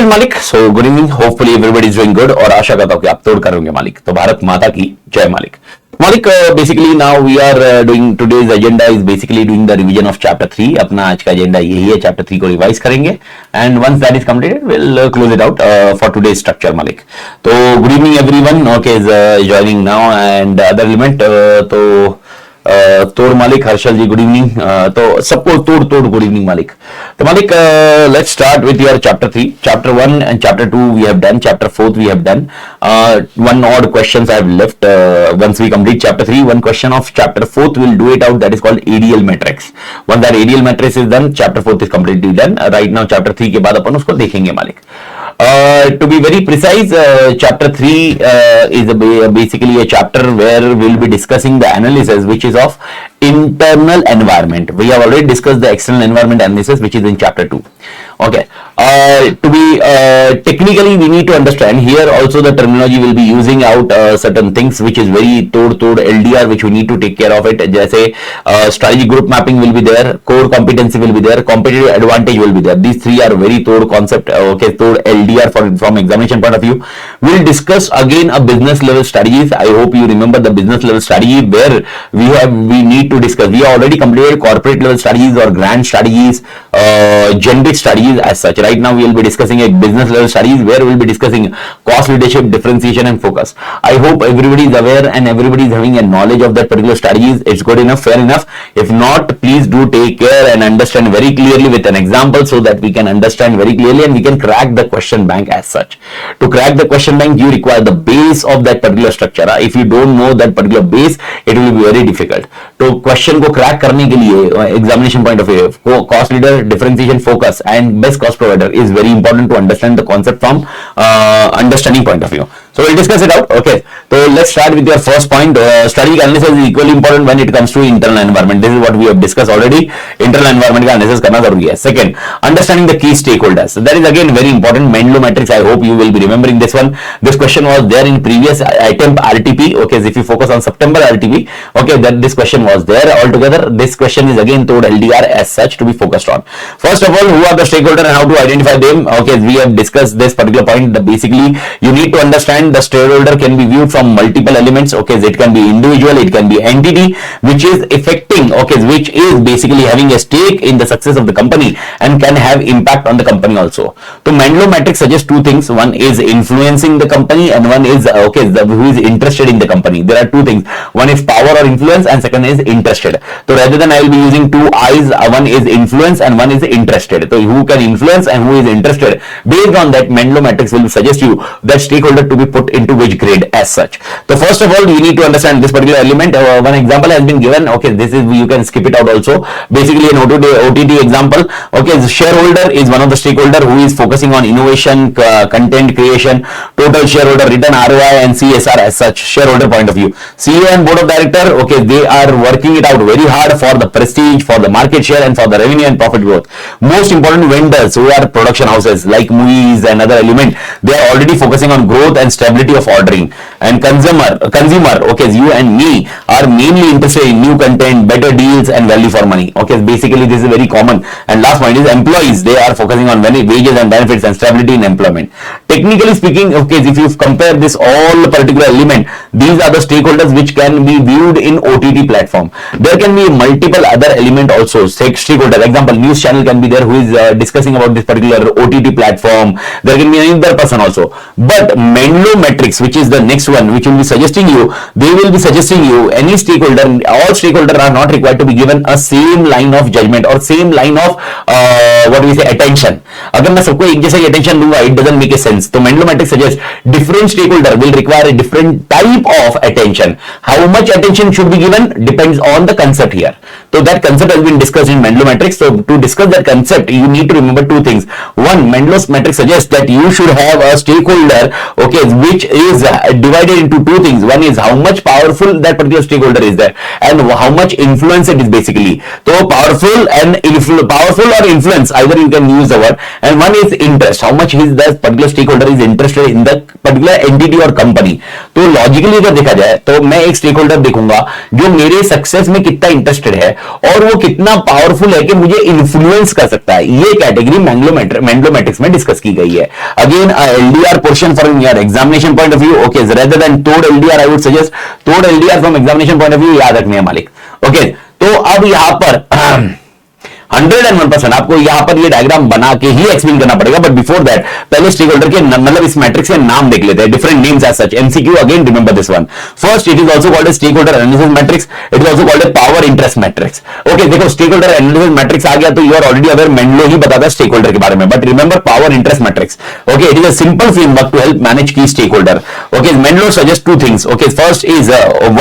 is Malik. So good evening. Hopefully everybody is doing good. और आशा करता हूँ कि आप तोड़ करोगे मालिक. तो भारत माता की जय मालिक. Malik, basically now we are doing today's agenda is basically doing the revision of chapter 3. अपना आज का agenda यही है, chapter 3 को revise करेंगे and once that is completed we'll close it out for today's structure Malik. तो good evening everyone. Okay, is joining now and other element तो तोड़ मालिक हर्षल जी गुड इवनिंग. तो सबको तोड़ तोड़ गुड इवनिंग मालिक. तो मालिक let's start with your chapter 3. Chapter 1 and chapter 2 we have done. Chapter 4 we have done. One odd questions I have left. Once we complete chapter 3, one question of chapter 4 we'll do it out, that is called ADL matrix. Once that ADL matrix is done, chapter 4 is completely done. Right now chapter 3 के बाद अपन उसको देखेंगे मालिक. To be very precise, chapter 3 is basically a chapter where we'll be discussing the analysis which is of internal environment. We have already discussed the external environment analysis which is in chapter 2. Okay. To be technically we need to understand here also the terminology will be using out certain things which is very tod LDR which we need to take care of it. जैसे strategy group mapping will be there, core competency will be there, competitive advantage will be there. These three are very tod concept. Okay, tod LDR from examination point of view. We'll discuss again a business level strategies. I hope you remember the business level strategy where we need to discuss. We have already completed corporate level strategies or grand strategies, generic strategies as such. Right now we will be discussing a business level strategies where we will be discussing cost leadership, differentiation and focus. I hope everybody is aware and everybody is having a knowledge of that particular strategies. It's good enough, fair enough. If not, please do take care and understand very clearly with an example so that we can understand very clearly and we can crack the question bank as such. To crack the question bank, you require the base of that particular structure. If you don't know that particular base, it will be very difficult. तो question को crack करने के लिए examination point of view, cost leader, differentiation, focus and best cost provider is very important to understand the concept from understanding point of view. So we'll discuss it out. Okay. So let's start with your first point. Strategic analysis is equally important when it comes to internal environment. This is what we have discussed already. Internal environment का analysis करना जरूरी है. Second, understanding the key stakeholders. That is again very important. Menlo matrix. I hope you will be remembering this one. This question was there in previous attempt RTP. Okay. So if you focus on September RTP, okay, that this question was there altogether. This question is again toward LDR as such to be focused on. First of all, who are the stakeholders and how to identify them? Okay, we have discussed this particular point. Basically, you need to understand the stakeholder can be viewed from multiple elements. Okay, it can be individual, it can be entity which is affecting, okay, which is basically having a stake in the success of the company and can have impact on the company also. So Menlo matrix suggests two things. One is influencing the company and one is okay, who is interested in the company. There are two things. One is power or influence and second is interested. So rather than I will be using two eyes, one is influence and one is interested. So who can influence and who is interested. Based on that, Menlo matrix will suggest you that stakeholder to be put into which grade as such. So first of all, you need to understand this particular element. One example has been given. Okay, this is, you can skip it out also. Basically an OTT example. Okay, the shareholder is one of the stakeholder who is focusing on innovation, content creation, total shareholder return, ROI and CSR as such, shareholder point of view. CEO and board of director, okay, they are working it out very hard for the prestige, for the market share and for the revenue and profit growth. Most important, vendors who are production houses like movies and other element, they are already focusing on growth and stability of ordering. And consumer, okay, you and me are mainly interested in new content, better deals and value for money. Okay, basically this is very common. And last point is employees, they are focusing on wages and benefits and stability in employment. Technically speaking, okay, if you compare this all particular element, these are the stakeholders which can be viewed in OTT platform. There can be multiple other element also. Stakeholder, example, news channel can be there who is discussing about this particular OTT platform. There can be another person also. But Menlo matrix, which is the next one, which will be suggesting you, they will be suggesting you any stakeholder, all stakeholders are not required to be given a same line of judgment or same line of what do we say, attention. अगर मैं सबको एक जैसा attention दूंगा, it doesn't make a sense. तो Menlo matrix suggests different stakeholder will require a different type of attention. How much attention should be given depends on the concept here. So that concept has been discussed in Menlo matrix. So to discuss that concept, you need to remember two things. One, Menlo's matrix suggests that you should have a stakeholder, okay, which is divided into two things. One is how much powerful that particular stakeholder is there and how much influence it is basically. So powerful and powerful or influence, either you can use the word. and one is interest, how much is the particular stakeholder is interested in the particular entity or company. तो logically अगर देखा जाए तो मैं एक stake holder देखूंगा जो मेरे सक्सेस में कितना इंटरेस्टेड है और वो कितना पावरफुल है कि मुझे इन्फ्लुएंस कर सकता है. ये कैटेगरी मैंग्लोमेट्रिक्स में डिस्कस की गई है. Again LDR portion from your examination point of view. Okay, rather than तोड़ एलडीआर आई वुड सजेस्ट तोड़ LDR from examination point of view याद रखने हैं मालिक. ओके, तो अब यहां पर 101% आपको यहां पर ये डायग्राम बना के ही एक्सप्लेन करना पड़ेगा. बट बिफोर दैट पहले स्टेक होल्डर के मतलब इस मैट्रिक्स के नाम देख लेते हैं. Different names as such. MCQ again remember this one. First, it is also called stakeholder analysis matrix. It is also called power interest matrix. Okay, देखो स्टेक होल्डर एनालिसिस मैट्रिक्स आ गया तो you are already aware. Mendelow ही बताता है stakeholder के बारे में. But remember power interest matrix. Okay, it is a simple framework to help manage key stakeholder. Okay, Mendelow suggest two things. Okay, first is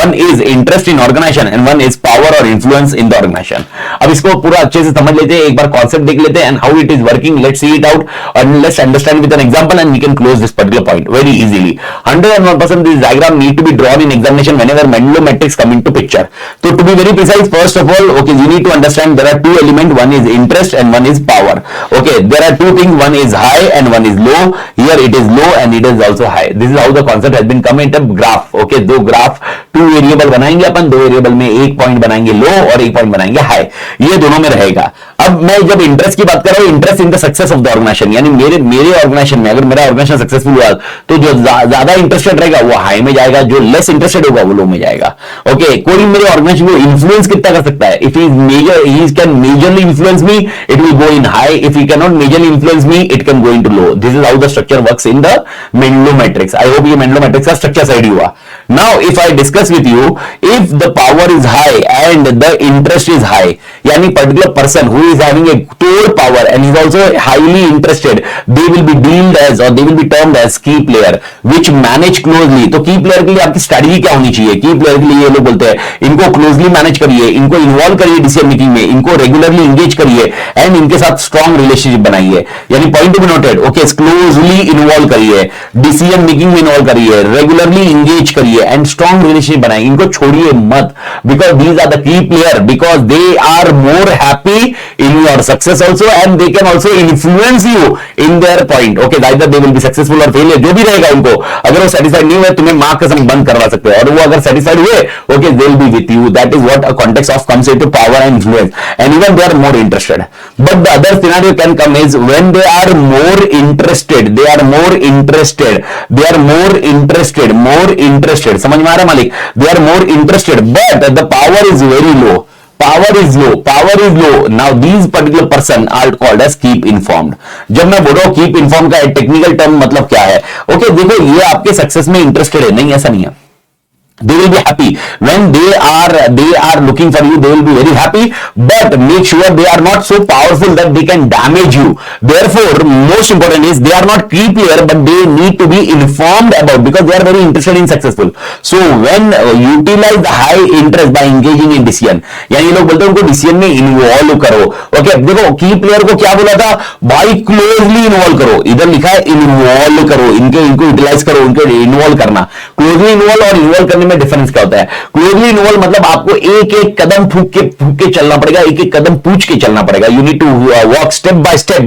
one is interest in organisation and one is power और influence in the organisation. अब इसको पूरा अच्छे से समझ लेते हैं, एक बार concept देख लेते हैं and how it is working. Let's see it out and let's understand with an example and we can close this particular point very easily. 101% this diagram need to be drawn in examination whenever Menlo matrix come into picture. So to be very precise, first of all, okay, you need to understand there are two elements. One is interest and one is power. Okay, there are two things. One is high and one is low. Here it is low and it is also high. This is how the concept has been come in a graph. Okay, दो graph two variable बनाएंगे अपन. दो variable में एक point बनाएंगे लो और एक point बनाएंगे high. ये दोनों में रहेगा. अब मैं जब इंटरेस्ट की बात कर रहा हूं, interest in the success of the organisation, यानी मेरे ऑर्गेनाइजेशन में अगर मेरा ऑर्गेनाइजेशन सक्सेसफुल हुआ तो जो ज्यादा इंटरेस्टेड रहेगा वो हाई में जाएगा, जो लेस इंटरेस्टेड होगा वो लो में जाएगा. ओके, कोई मेरे ऑर्गेनाइजेशन को इन्फ्लुएंस कितना कर सकता है? If he can majorly influence me it will go in high. If he can not majorly influence me it can go into low. This is how the structure works in the Mendelow matrix. I hope ये Mendelow matrix का structure साइड हुआ. Now if I discuss with you, if the power is high and the interest is high, यानी particular person who is having A total power and is also highly interested, they will be deemed as or they will be termed as key player which manage closely. तो key player के लिए आपकी strategy क्या होनी चाहिए? key player के लिए ये लोग बोलते हैं इनको क्लोजली मैनेज करिए, इनको इन्वॉल्व करिए डिसीजन मेकिंग में, इनको रेगुलरली एंगेज करिए एंड इनके साथ स्ट्रॉन्ग रिलेशनशिप बनाइए. यानी point to be noted. Okay, closely involve करिए, डिसीजन मेकिंग में इन्वॉल्व करिए, रेगुलरली एंगेज करिए एंड स्ट्रॉन्ग रिलेशनशिप बनाइए. इनको छोड़िए मत, because these are the key player, because they are more happy in your success also and they can also influence you in their point. Okay, either they will be successful or failure, जो भी रहेगा उनको. अगर वो satisfied नहीं हुए तुम्हें mark कसम बंद करवा सकते हैं, और वो अगर satisfied हुए okay they will be with you. That is what a context of comes into power and influence, and even they are more interested. But the other scenario can come is when they are more interested, they are more interested, they are more interested, more interested. समझ में आ रहा है मालिक? They are more interested but the power is very low. Power is low, power is low. Now these particular person are called as keep informed. जब मैं बोल रहा हूं keep informed का टेक्निकल टर्म मतलब क्या है? ओके, देखो ये आपके सक्सेस में इंटरेस्टेड है, नहीं ऐसा नहीं है. They will be happy when they are looking for you. They will be very happy, but make sure they are not so powerful that they can damage you. Therefore, most important is they are not key player, but they need to be informed about, because they are very interested in successful. So when utilize the high interest by engaging in decision, यानी लोग बोलते हैं उनको decision में involve करो. Okay, देखो की player को क्या बोला था भाई? क्लोजली इन्वॉल्व करो. इधर लिखा है इन्वॉल्व करो, इनको यूटिलाइज करो, इनको इन्वॉल्व करना. क्लोजली इन्वॉल्व और इन्वॉल्व करने में डिफरेंस क्या होता है? क्लोजली इन्वॉल्व मतलब आपको एक एक कदम फूक के चलना पड़ेगा, एक एक कदम पूछ के चलना पड़ेगा. You need to walk step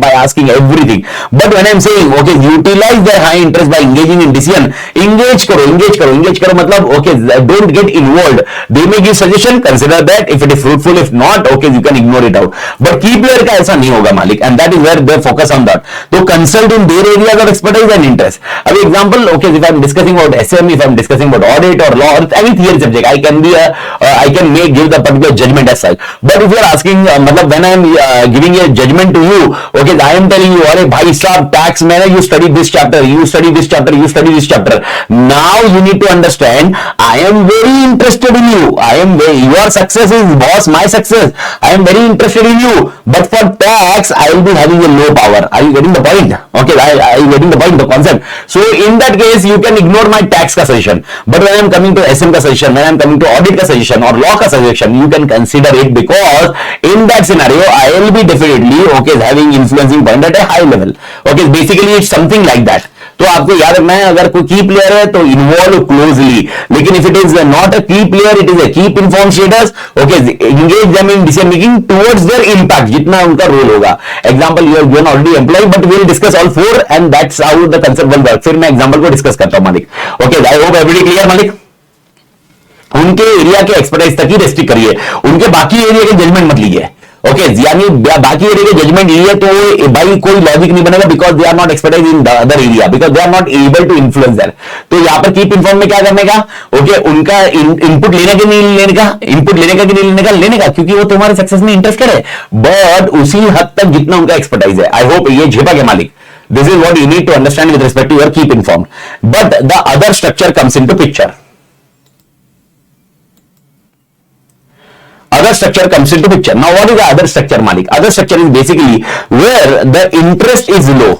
by asking everything. But when I am saying okay utilise the high interest by engaging in decision, engage करो मतलब okay don't get involved. They may give suggestion, consider that. If it is fruitful, if not okay you can ignore it out. But key player का ऐसा नहीं होगा मालिक, and that is where they focus on that. तो consult in their areas of expertise and interest. अब example okay, if I am discussing about SM, if I am discussing about audit और law, any theory subject I can give the particular judgment as such. But if you are asking मतलब when I am giving a judgment to you, okay, I am telling you अरे भाई साहब tax में you study this chapter, you study this chapter, you study this chapter. Now you need to understand I am very interested in you. Your success is boss, my success. I am very interested in you. But for tax I will be having a low power. Are you getting the point? Okay, are you getting the point, the concept? So in that case you can ignore my tax का suggestion. But when I am coming to SM का suggestion, when I am coming to audit का suggestion or law का suggestion, you can consider it, because in that scenario I will be definitely okay having influencing point at a high level. Okay, basically it's something like that. तो आपको याद रखना है, अगर कोई की प्लेयर है तो इन्वॉल्व क्लोजली, लेकिन if it is not a key player, it is a keep inform status, okay, engage them in decision making towards their impact, जितना उनका रोल होगा. Example, you are already employ, but we will discuss all four and that's how the concept will work. फिर मैं example को discuss करता हूं मालिक. Okay, I hope everybody clear मालिक. उनके एरिया के एक्सपर्टाइज तक ही रेस्ट्रिक्ट करिए, उनके बाकी एरिया के जजमेंट मत लीजिए. ओके, यानी बाकी एरिया के जजमेंट लिए तो भाई कोई लॉजिक नहीं बनेगा, because they are not expertise in the other area, because they are not able to influence that. तो यहां पर कीप इन्फॉर्म में क्या करने का, ओके, उनका इनपुट लेने के नहीं लेने का, इनपुट लेने का कि नहीं लेने का, क्योंकि वो तुम्हारे सक्सेस में इंटरेस्टेड है, बट उसी हद तक जितना उनका एक्सपर्टाइज है. आई होप ये झेपा के मालिक. This is what you need to understand with respect to your keep informed. But the other structure comes into picture. Other structure comes into picture. Now, what is the other structure, Malik? Other structure is basically where the interest is low.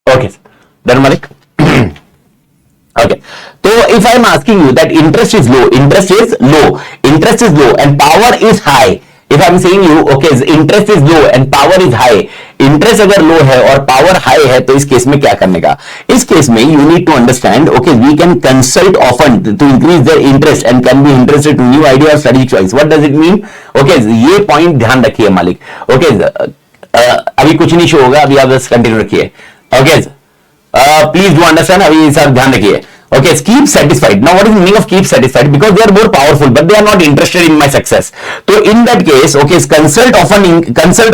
Okay, done, Malik. Okay, so if I am asking you that interest is low, and power is high. If I am saying you, okay, interest is low and power is high. Interest अगर लो है और power high है, तो इस case में क्या करने का? इस केस में you need to understand, okay, we can consult often to increase their interest and can be interested to new idea और strategic choice. What does it mean? Okay, ये पॉइंट ध्यान रखिए मालिक. ओके, अभी कुछ नहीं शो होगा, अभी आप बस कंटिन्यू रखिए. ओके, प्लीज डू अंडरस्टैंड, अभी सर ध्यान रखिए. Okay, keep satisfied. Now, what is the meaning of keep satisfied? Because they are more powerful, but they are not interested in my success. So, in that case, okay, consult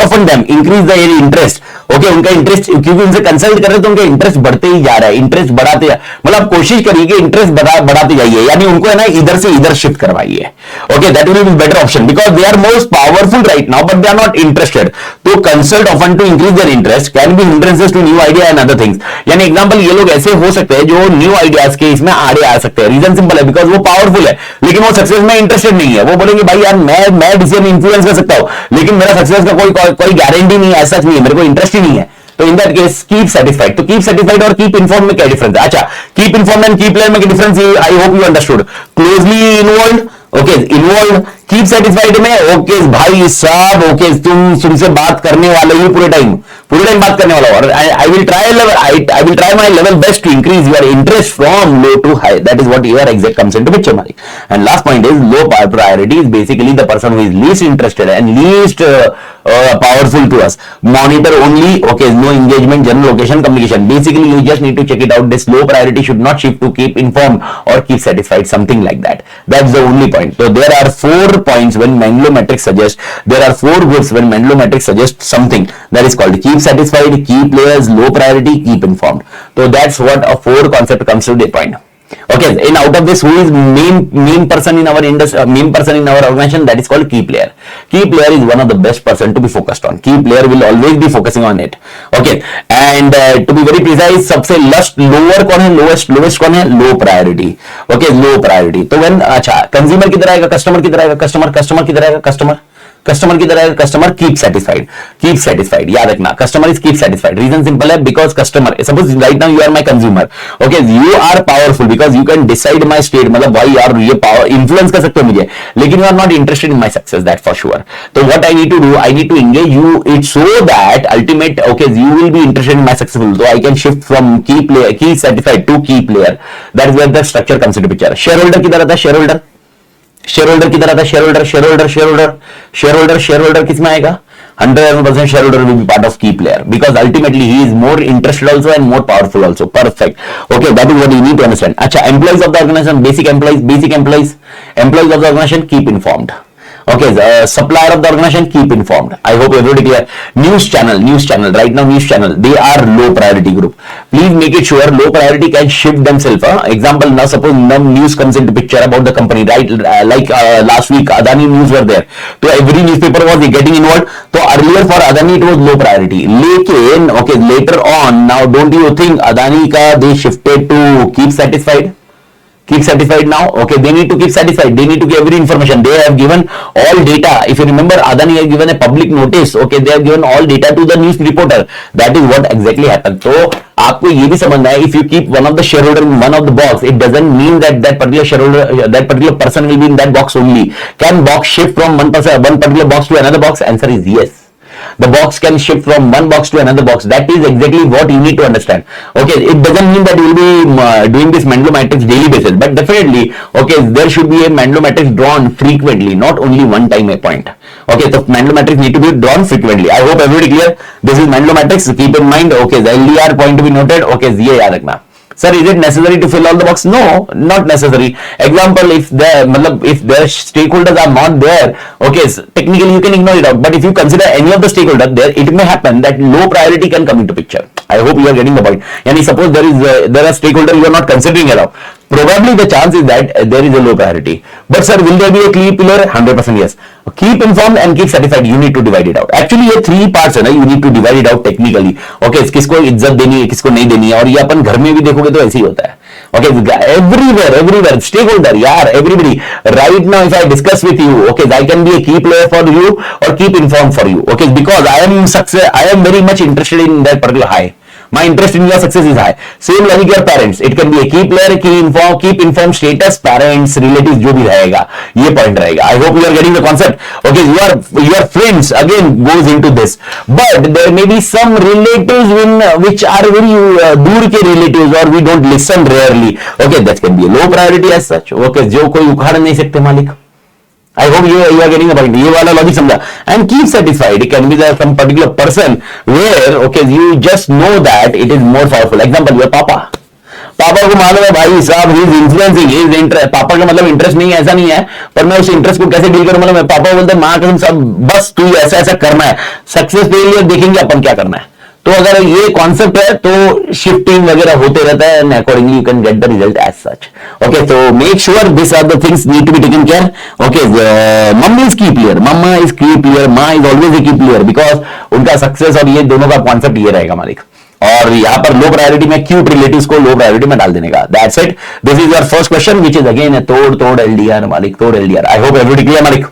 often them, increase their interest. Okay, उनका interest, क्योंकि उनसे consult कर रहे तो उनका interest बढ़ते ही जा रहा है, इंटरेस्ट बढ़ाते, मतलब कोशिश करिए कि इंटरेस्ट बढ़ाते जाइए, यानी उनको है ना इधर से इधर शिफ्ट करवाइए. Okay, that will be better option, because they are most powerful right now, but they are not interested. तो consult often to increase their interest, can be hindrances to new idea and other things. यानी example, ये लोग ऐसे हो सकते हैं जो new ideas के इसमें आड़े आ सकते हैं. रीजन सिंपल है, बिकॉज वो पावरफुल है, लेकिन वो सक्सेस में इंटरेस्टेड नहीं है. वो बोलेंगे भाई यार मैं डिसीजन इन्फ्लुएंस कर सकता हूं, लेकिन मेरा सक्सेस का कोई गारंटी नहीं है, ऐसा नहीं है, मेरे को इंटरेस्ट ही नहीं है. तो इन दैट केस कीप सेटिस्फाइड. तो कीप सेटिस्फाइड और कीप इन्फॉर्म में क्या डिफरेंस है? अच्छा, keep inform and keep player में क्या डिफरेंस है? आई hope you understood. Closely involve, okay, involve. Keep satisfied में ओके भाई साहब, ओके, तुमसे बात करने वाले ही पूरे टाइम बात करने वाला. और I will try my level best to increase your interest from low to high. That is what your exact comes into picture मालिक. And last point is low priority is basically the person who is least interested and least powerful to us. Monitor only, okay, no engagement, general location communication. Basically, you just need to check it out. This low priority should not shift to keep informed or keep satisfied, something like that. That's the only point. So there are 4 points when Manglo Matrix suggests. There are 4 groups when Manglo Matrix suggests something that is called keep satisfied, keep players, low priority, keep informed. So that's what a 4 concept comes to the point. Okay, and out of this, who is main person in our industry, main person in our organization? That is called key player. Key player is one of the best person to be focused on. Key player will always be focusing on it. Okay, and to be very precise, सबसे lower कौन है? lowest कौन है? Low priority. Okay, low priority. तो when अच्छा, consumer किधर आएगा? customer किधर आएगा? customer किधर आएगा? customer कस्टमर की तरह, कस्टमर कीप सेटिस्फाइड याद रखना, customer is keep satisfied. Reason simple है, because customer, suppose right now you are my consumer, okay, you are powerful because you can decide my state, मतलब भाई यार ये पावर इन्फ्लुएंस कर सकते हो मुझे, लेकिन you are not interested in my success, that for sure. तो what I need to do, I need to engage you it so that ultimate, okay, you will be interested in my successful, तो I can shift from key satisfied to key player, that is where the structure comes into picture. Shareholder की तरह था, share holder किसमें आएगा, 100% shareholder will be part of key player because ultimately he is more interested also and more powerful also. Perfect. Okay, that is what you need to understand. अच्छा, employees of the organization, basic employees of the organization, keep informed. Okay, the supplier of the organization, keep informed. I hope everybody clear. News channel, right now news channel, they are low priority group. Please make it sure low priority can shift themselves. Example, now suppose some news comes into picture about the company, right? Like last week, Adani news were there. So every newspaper was getting involved. So earlier for Adani it was low priority. Lekin, okay, later on, now don't you think Adani ka they shifted to keep satisfied? Keep satisfied now, okay, they need to keep satisfied, they need to give every information, they have given all data. If you remember, Adani has given a public notice, okay, they have given all data to the news reporter. That is what exactly happened. So आपको ये भी समझना है, if you keep one of the shareholder in one of the box, it doesn't mean that that particular shareholder, that particular person will be in that box only. Can box shift from one particular box to another box? Answer is yes. The box can shift from one box to another box. That is exactly what you need to understand. Okay, it doesn't mean that you will be doing this Menlo matrix daily basis, but definitely, okay, there should be a Menlo matrix drawn frequently, not only one time a point. Okay, so Menlo matrix need to be drawn frequently. I hope everybody clear. This is Menlo matrix. Keep in mind, okay, the LDR point to be noted. Okay, ये याद रखना. Sir, is it necessary to fill all the box? No, not necessary. Example, if the stakeholders are not there, okay, so technically you can ignore it out. But if you consider any of the stakeholders there, it may happen that low priority can come into picture. I hope you are getting the point. Yani suppose there are stakeholders you are not considering at all. Probably the chance is that there is a low priority. But sir, will there be a key pillar? 100% yes. Keep informed and keep satisfied. You need to divide it out. Actually ये 3 parts है ना, you need to divide it out technically. Okay, किसको इज्जत देनी है, किसको नहीं देनी है, और ये अपन घर में भी देखोगे तो ऐसे ही होता है. Okay, everywhere, stakeholder, यार, everybody. Right now, if I discuss with you, okay, I can be a key player for you or keep informed for you. Okay, because I am very much interested in that particular high. My interest in your success is high. Same like your parents. It can be a key player, keep informed status, parents, relatives, जो भी रहेगा, ये point रहेगा. I hope you are getting the concept. Okay, your friends again goes into this, but there may be some relatives which are very दूर के relatives or we don't listen rarely. Okay, that can be a low priority as such. Okay, जो कोई उखाड़ नहीं सकते मालिक. I hope you are getting the point. ये वाला लॉजिक समझा. And keep satisfied. It can be that some particular person where, okay, you just know that it is more powerful. Example, your पापा को मालूम है भाई साहब, he is influencing, he is interest. पापा का मतलब इंटरेस्ट नहीं है, ऐसा नहीं है, पर मैं उस इंटरेस्ट को कैसे डील करूं. मतलब पापा बोलते हैं माँ कसम सब बस तू ऐसा ऐसा करना है, सक्सेस फेलियर देखेंगे अपन क्या करना है. तो अगर ये कॉन्सेप्ट है तो शिफ्टिंग वगैरह होते रहता है and accordingly you can get the result as such. Okay, तो make sure this are the things need to be taken care. Okay, mummy is key player, mama is key player, माँ is always a key player, because उनका success और ये दोनों का concept ये रहेगा मालिक. और यहाँ पर लो प्रायोरिटी में क्यूट रिलेटिव्स को लो प्रायोरिटी में डाल देने का. That's it. This is your first question which is again तोड़ एलडीआर मालिक, तोड़ एलडीआर. आई होप एवरीबॉडी क्लियर मालिक.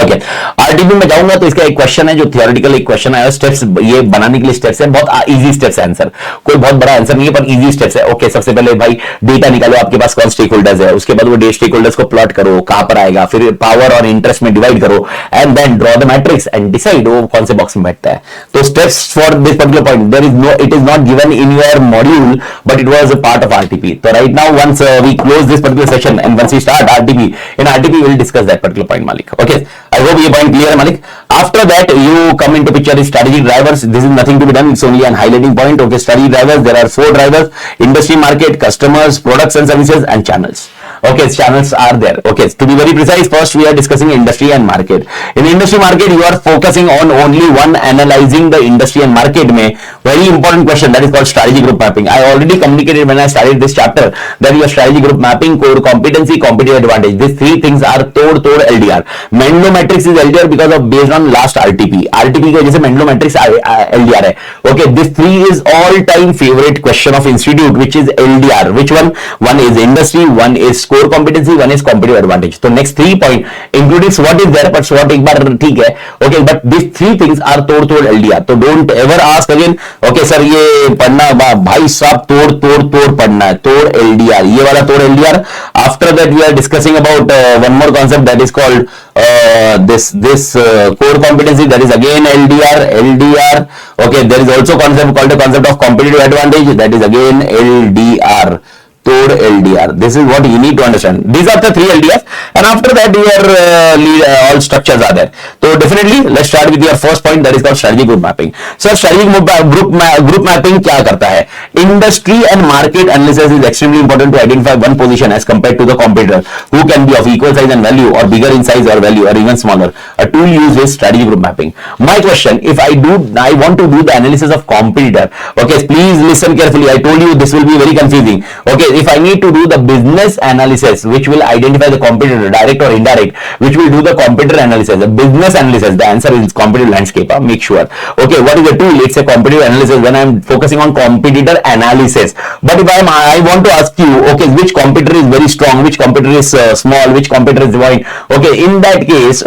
ओके, आरटीपी में जाऊंगा तो इसका एक क्वेश्चन है जो थियोरेटिकल एक क्वेश्चन आया. स्टेप्स ये बनाने के लिए स्टेप्स है, बहुत इजी स्टेप्स है. आंसर कोई बहुत बड़ा आंसर नहीं है पर इजी स्टेप्स है. ओके, सबसे पहले भाई डेटा निकालो, आपके पास कौन स्टेक होल्डर्स है, उसके बाद वो डे स्टेक होल्डर्स को प्लॉट करो, कहां पर आएगा, फिर पावर और इंटरेस्ट में डिवाइड करो and then draw the matrix and decide वो कौन से बॉक्स में बैठता है. तो steps for this particular point there is no, it is not given in your module but it was a part of RTP. तो right now once we close this particular session and once we start RTP, in RTP we will discuss that particular point मालिक. Okay, I hope ये point clear Malik. After that you come into picture is strategy drivers. This is nothing to be done, it's only an highlighting point. Okay, strategy drivers, there are 4 drivers: industry, market, customers, products and services, and channels. Okay, channels are there. Okay, to be very precise, first we are discussing industry and market. In industry market you are focusing on only one, analyzing the industry and market mein very important question that is called strategy group mapping. I already communicated when I started this chapter that your strategy group mapping, core competency, competitive advantage, these 3 things are tod LDR. Menlo matrix is LDR because of based on last RTP की वजह से Menlo matrix LDR है. Okay, this 3 is all time favorite question of institute which is LDR. Which one? One is industry, one is core competency, one is competitive advantage. तो next 3 point including SWOT is there, but SWOT एक बार ठीक है. Okay, but this 3 things are तोड़ तोड़ LDR. तो don't ever ask again okay sir ये पढ़ना भाई साहब तोड़ तोड़ तोड़ पढ़ना है, तोड़ LDR, ये वाला तोड़ LDR. After that we are discussing about one more concept that is called this core competency, that is again LDR. Okay, there is also concept called the concept of competitive advantage, that is again LDR. Toward LDR. This is what you need to understand. These are the 3 LDRs, and after that your all structures are there. So definitely let's start with your first point, that is called strategic group mapping. So strategic group mapping क्या करता है? Industry and market analysis is extremely important to identify one position as compared to the competitor who can be of equal size and value or bigger in size or value or even smaller. A tool used is strategic group mapping. My question, if I want to do the analysis of competitor, okay, please listen carefully. I told you this will be very confusing. Okay, if I need to do the business analysis, which will identify the competitor, direct or indirect, which will do the competitor analysis, the business analysis, the answer is competitive landscape. Make sure. Okay, what is the tool? It's a competitive analysis when I'm focusing on competitor analysis. But if I want to ask you, okay, which competitor is very strong, which competitor is small, which competitor is weak. Okay, in that case,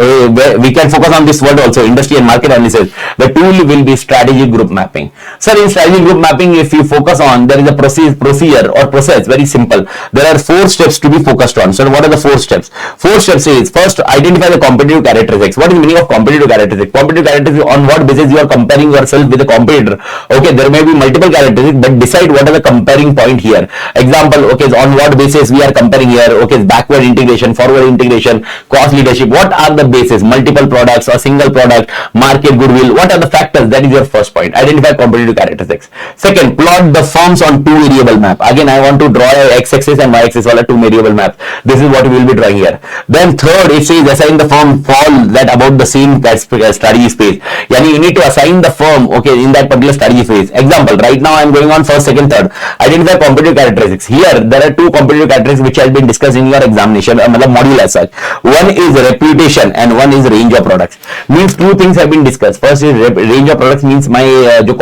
we can focus on this word also, industry and market analysis. The tool will be strategic group mapping. Sir, in strategic group mapping, if you focus on, there is a procedure or process, very simple. There are 4 steps to be focused on. So what are the 4 steps? 4 steps is, first, identify the competitive characteristics. What is the meaning of competitive characteristics? Competitive characteristics, on what basis you are comparing yourself with a competitor. Okay, there may be multiple characteristics, but decide what are the comparing point here. Example, okay, on what basis we are comparing here. Okay, backward integration, forward integration, cost leadership. What are the basis? Multiple products or single product, market goodwill. What are the factors? That is your first point. Identify competitive characteristics. Second, plot the firms on 2 variable map. Again, I want to draw a x-axis and y-axis wala 2 variable map. This is what we will be drawing here. Then third, it says assign the firm fall that about the same strategy space. Yani you need to assign the firm, okay, in that particular strategy phase. Example, right now I am going on first, second, third. Identify competitive characteristics. Here there are 2 competitive characteristics which has been discussed in your examination, module as such. One is reputation and one is range of products. Means 2 things have been discussed. First is range of products, means my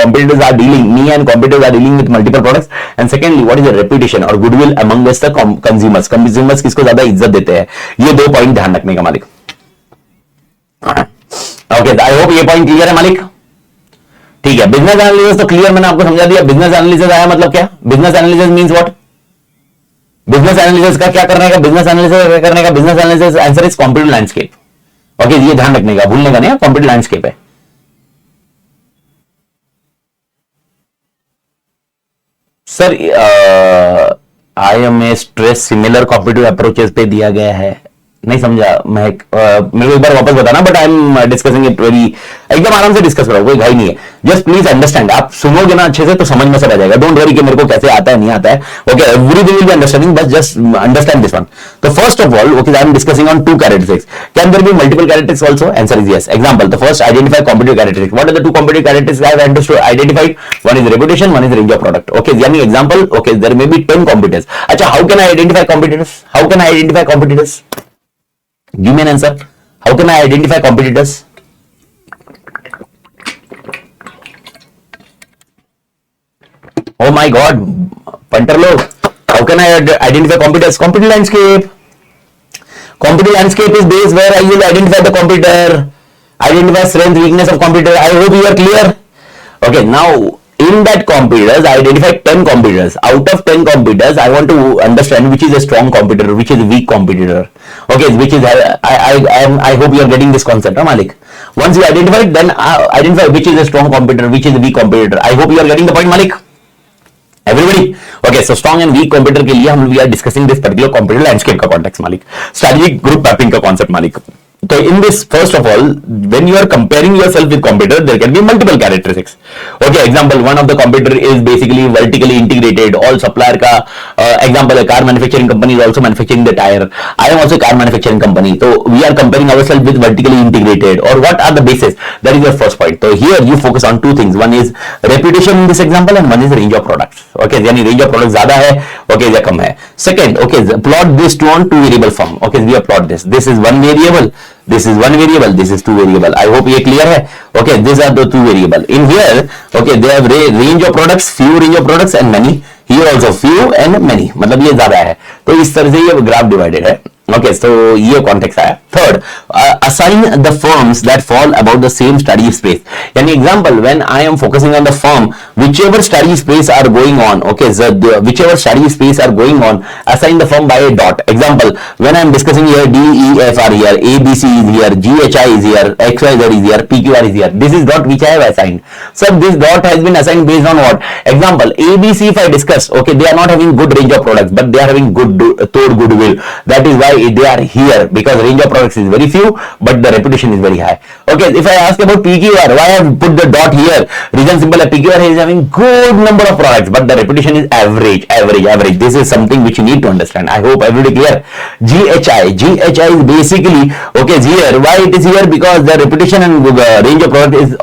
competitors are dealing, me and competitors are dealing with multiple products. And secondly, what is the reputation or goodwill among the consumers. Consumers किसको ज्यादा इज्जत देते हैं, ये 2 point ध्यान रखने का मालिक. ओके, आई होप ये पॉइंट क्लियर है मालिक. ठीक है, बिजनेस एनालिसिस तो क्लियर, मैंने आपको समझा दिया. बिजनेस एनालिसिस आया मतलब क्या? Business analysis means what? Business analysis का क्या करने का? बिजनेस एनालिसिस क्या करने का? Business analysis answer is competitive landscape. Okay, ये ध्यान रखने का, भूलने का नहीं, कॉम्पिटिटिव लैंडस्केप है. Sir I am a stress similar competitive approaches पे दिया गया है. नहीं समझा मैं, मेरे को एक बार वापस बताना. But I am discussing it very, एकदम आराम से डिस्कस करो, कोई घाई नहीं है. Just please understand. आप सुनोगे ना अच्छे से तो समझ में सब आ जाएगा. डोंट वरी कि मेरे को कैसे आता है नहीं आता है. Okay, everything will be understanding, बस जस्ट अंडरस्टैंड दिस वन. तो first of all, okay, I am discussing on 2 characteristics. Can there be multiple characteristics also? Answer is yes. Example, the first, identify competitive characteristics. What are the 2 competitive characteristics I have understood identified? One is reputation, one is range of product. Okay, यानी example, okay, there may be 10 competitors. अच्छा, how can I identify competitors? How can I identify competitors? Give me an answer. How can I identify competitors? Oh my God, punter लोग. How can I identify competitors? Competitive landscape. Competitive landscape is base where I will identify the competitor, identify strength, weakness of competitor. I hope you are clear. Okay, now in that competitors, I identify 10 competitors. Out of 10 competitors, I want to understand which is a strong competitor, which is a weak competitor. Okay, which is I hope you are getting this concept, Malik. Once you identify, then identify which is a strong competitor, which is a weak competitor. I hope you are getting the point, Malik. Everybody, okay, so strong and weak competitor के लिए हम we are discussing this particular competitive landscape का context, Malik. Strategic group mapping का concept, Malik. So in this, first of all, when you are comparing yourself with competitor, there can be multiple characteristics. Okay, example, one of the competitor is basically vertically integrated. All supplier का example, a car manufacturing company is also manufacturing the tire. I am also a car manufacturing company. So we are comparing ourselves with vertically integrated. Or what are the bases? That is your first point. So here you focus on 2 things. One is reputation in this example, and one is range of products. Okay, यानी range of products ज़्यादा है, okay, या कम है. Second, okay, plot this to on 2 variable form. Okay, we have plot this. This is 1 variable. This is 1 variable, this is 2 variable. I hope ये clear है. Okay, these are the 2 variable. In here, okay, they have range of products, few range of products and many here also few and many, मतलब ये ज्यादा है, तो इस तरह से ये ग्राफ डिवाइडेड है। ओके, तो ये कॉन्टेक्स्ट आया। Third, assign the firms that fall about the same study space, यानी example when I am focusing on the firm whichever study space are going on, okay, so whichever study space are going on, assign the firm by a dot. Example, when I am discussing here, D, E, F are here, A, B, C is here, G, H, I is here, X, Y, Z is here, P, Q, R is here. This is dot which I have assigned. So this dot has been assigned based on what? Example, A, B, C if I discuss, okay, they are not having good range of products, but they are having good total goodwill. That is why they are here, because range of products is very few, but the reputation is very high. Okay, if I ask about P, Q, R, why I have put the dot here? Reason simple, P, Q, R is having good number of products, but the reputation is average. This is something which you need to understand. I hope everybody clear. GHI is basically, okay, here. Why it is here? Because the reputation and range of product is